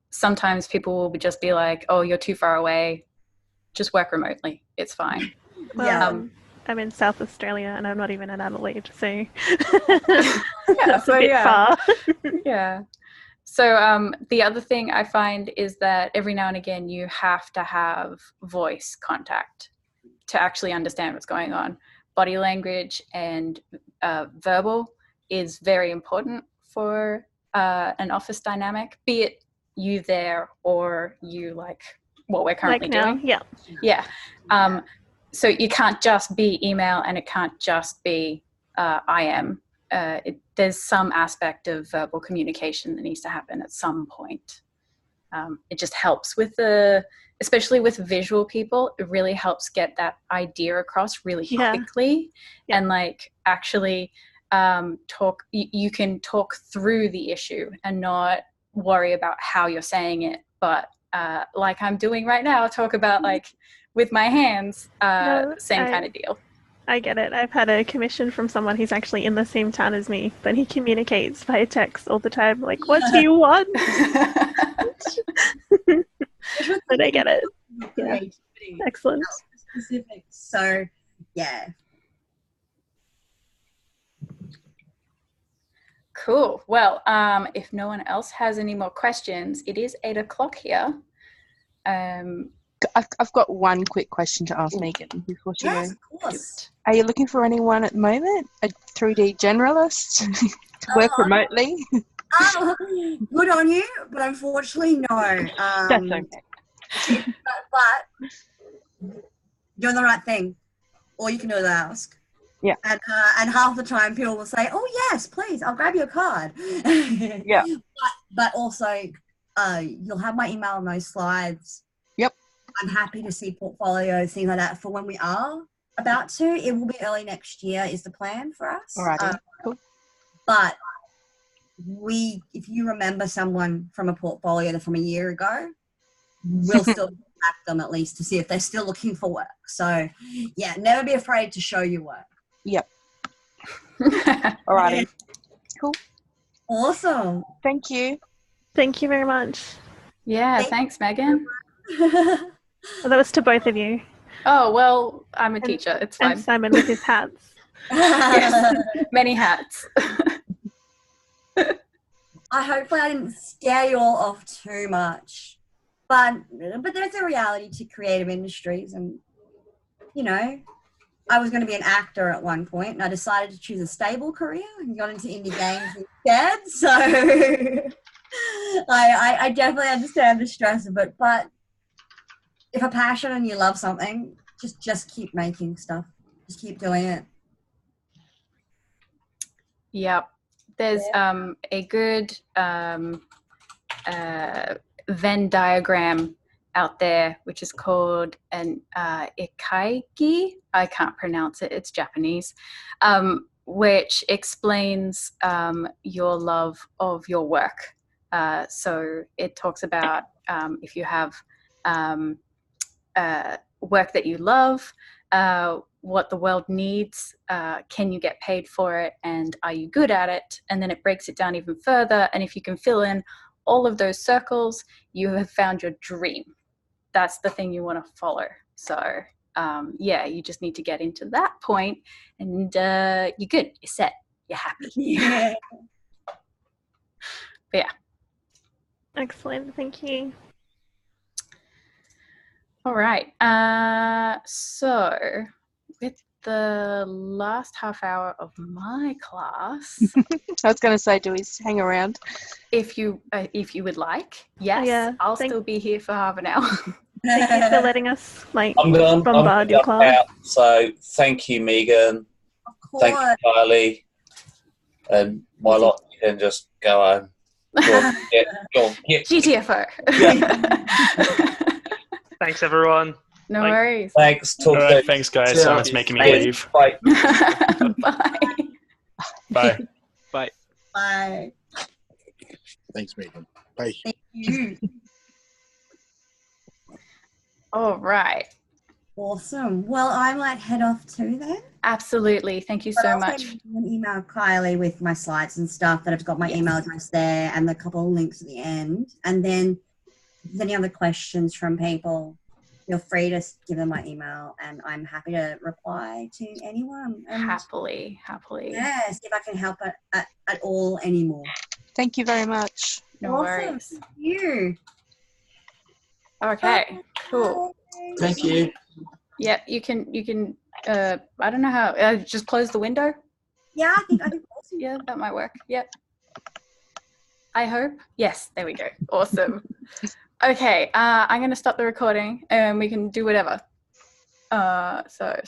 [SPEAKER 1] Sometimes people will just be like, oh, you're too far away. Just work remotely. It's fine.
[SPEAKER 6] Well, I'm in South Australia and I'm not even in Adelaide, so
[SPEAKER 1] yeah,
[SPEAKER 6] that's a bit far.
[SPEAKER 1] Yeah. So the other thing I find is that every now and again you have to have voice contact to actually understand what's going on. Body language and verbal is very important for an office dynamic, be it you there or you like what we're currently doing. Yeah. So you can't just be email and it can't just be I am. There's some aspect of verbal communication that needs to happen at some point. It just helps with especially with visual people, it really helps get that idea across really quickly and like actually you can talk through the issue and not worry about how you're saying it, but like I'm doing right now, talk about like with my hands, same kind of deal.
[SPEAKER 6] I get it. I've had a commission from someone who's actually in the same town as me, but he communicates via text all the time. Like, what do you want? But I get it.
[SPEAKER 2] Creativity
[SPEAKER 6] Excellent.
[SPEAKER 2] Specifics. So, yeah.
[SPEAKER 1] Cool. Well, if no one else has any more questions, it is 8 o'clock here.
[SPEAKER 3] I've got one quick question to ask Megan before she
[SPEAKER 2] Yes,
[SPEAKER 3] goes.
[SPEAKER 2] of course.
[SPEAKER 3] Are you looking for anyone at the moment? A 3D generalist to work remotely?
[SPEAKER 2] Good on you, but unfortunately, no.
[SPEAKER 3] That's okay.
[SPEAKER 2] But doing the right thing. All you can do is ask.
[SPEAKER 3] Yeah.
[SPEAKER 2] And half the time people will say, "Oh yes, please, I'll grab your card."
[SPEAKER 3] Yeah.
[SPEAKER 2] But also, you'll have my email and those slides.
[SPEAKER 3] Yep.
[SPEAKER 2] I'm happy to see portfolios, things like that, for when we are about to. It will be early next year is the plan for us.
[SPEAKER 3] Alrighty. Cool.
[SPEAKER 2] But if you remember someone from a portfolio from a year ago, we'll still contact them at least to see if they're still looking for work. So, yeah, never be afraid to show your work.
[SPEAKER 3] Yep. Alrighty. Cool.
[SPEAKER 2] Awesome.
[SPEAKER 3] Thank you.
[SPEAKER 6] Thank you very much.
[SPEAKER 1] Yeah, thanks, Megan.
[SPEAKER 6] Well, that was to both of you.
[SPEAKER 1] Oh, well, I'm a teacher. It's fine.
[SPEAKER 6] And Simon with his hats.
[SPEAKER 1] Yes, many hats.
[SPEAKER 2] Hopefully I didn't scare you all off too much. But there's a reality to creative industries, and, you know, I was going to be an actor at one point, and I decided to choose a stable career and got into indie games instead. So I definitely understand the stress of it. But if a passion and you love something, just keep making stuff. Just keep doing it.
[SPEAKER 1] Yep. There's a good Venn diagram out there, which is called an ikaigi. I can't pronounce it. It's Japanese, which explains your love of your work. So it talks about if you have work that you love, what the world needs, can you get paid for it, and are you good at it? And then it breaks it down even further, and if you can fill in all of those circles, you have found your dream. That's the thing you want to follow. So yeah, you just need to get into that point, and you're good, you're set, you're happy.
[SPEAKER 2] Yeah.
[SPEAKER 1] But yeah.
[SPEAKER 6] Excellent. Thank you.
[SPEAKER 1] All right. So with the last half hour of my class,
[SPEAKER 3] I was going to say, do we hang around?
[SPEAKER 1] if you would like, yes,
[SPEAKER 6] Yeah,
[SPEAKER 1] I'll still be here for half an hour.
[SPEAKER 6] Thank you for letting us
[SPEAKER 4] I'm going
[SPEAKER 6] bombard your class.
[SPEAKER 4] out. So thank you, Megan.
[SPEAKER 2] Of
[SPEAKER 4] Thank
[SPEAKER 2] course.
[SPEAKER 4] you, Kylie. And my lot, you can just go home. Go on, get.
[SPEAKER 1] GTFO.
[SPEAKER 5] Thanks, everyone.
[SPEAKER 1] No
[SPEAKER 5] Bye.
[SPEAKER 1] worries.
[SPEAKER 4] Thanks. Talk
[SPEAKER 7] All
[SPEAKER 4] to
[SPEAKER 7] right,
[SPEAKER 4] you.
[SPEAKER 7] thanks, guys.
[SPEAKER 4] Yeah.
[SPEAKER 7] Someone's making me
[SPEAKER 4] Thanks.
[SPEAKER 7] leave.
[SPEAKER 4] Bye.
[SPEAKER 1] Bye.
[SPEAKER 7] Bye.
[SPEAKER 2] Bye.
[SPEAKER 8] Thanks, Megan. Bye.
[SPEAKER 2] Thank you.
[SPEAKER 1] All right.
[SPEAKER 2] Awesome. Well, I might head off too then.
[SPEAKER 1] Absolutely. Thank you
[SPEAKER 2] But
[SPEAKER 1] so
[SPEAKER 2] I'll
[SPEAKER 1] much.
[SPEAKER 2] send you an email, Kylie, with my slides and stuff that I've got my email address there and the couple of links at the end. And then if there's any other questions from people, feel free to give them my email, and I'm happy to reply to anyone. And
[SPEAKER 1] Happily.
[SPEAKER 2] yeah, see if I can help at all anymore.
[SPEAKER 3] Thank you very much.
[SPEAKER 1] No
[SPEAKER 2] Awesome.
[SPEAKER 1] worries.
[SPEAKER 2] Thank you.
[SPEAKER 1] Okay. Cool.
[SPEAKER 4] Thank you.
[SPEAKER 1] Yep. You can. I don't know how. Just close the window.
[SPEAKER 2] Yeah, I think awesome.
[SPEAKER 1] Yeah, that might work. Yep. I hope. Yes. There we go. Awesome. Okay. I'm going to stop the recording, and we can do whatever. So.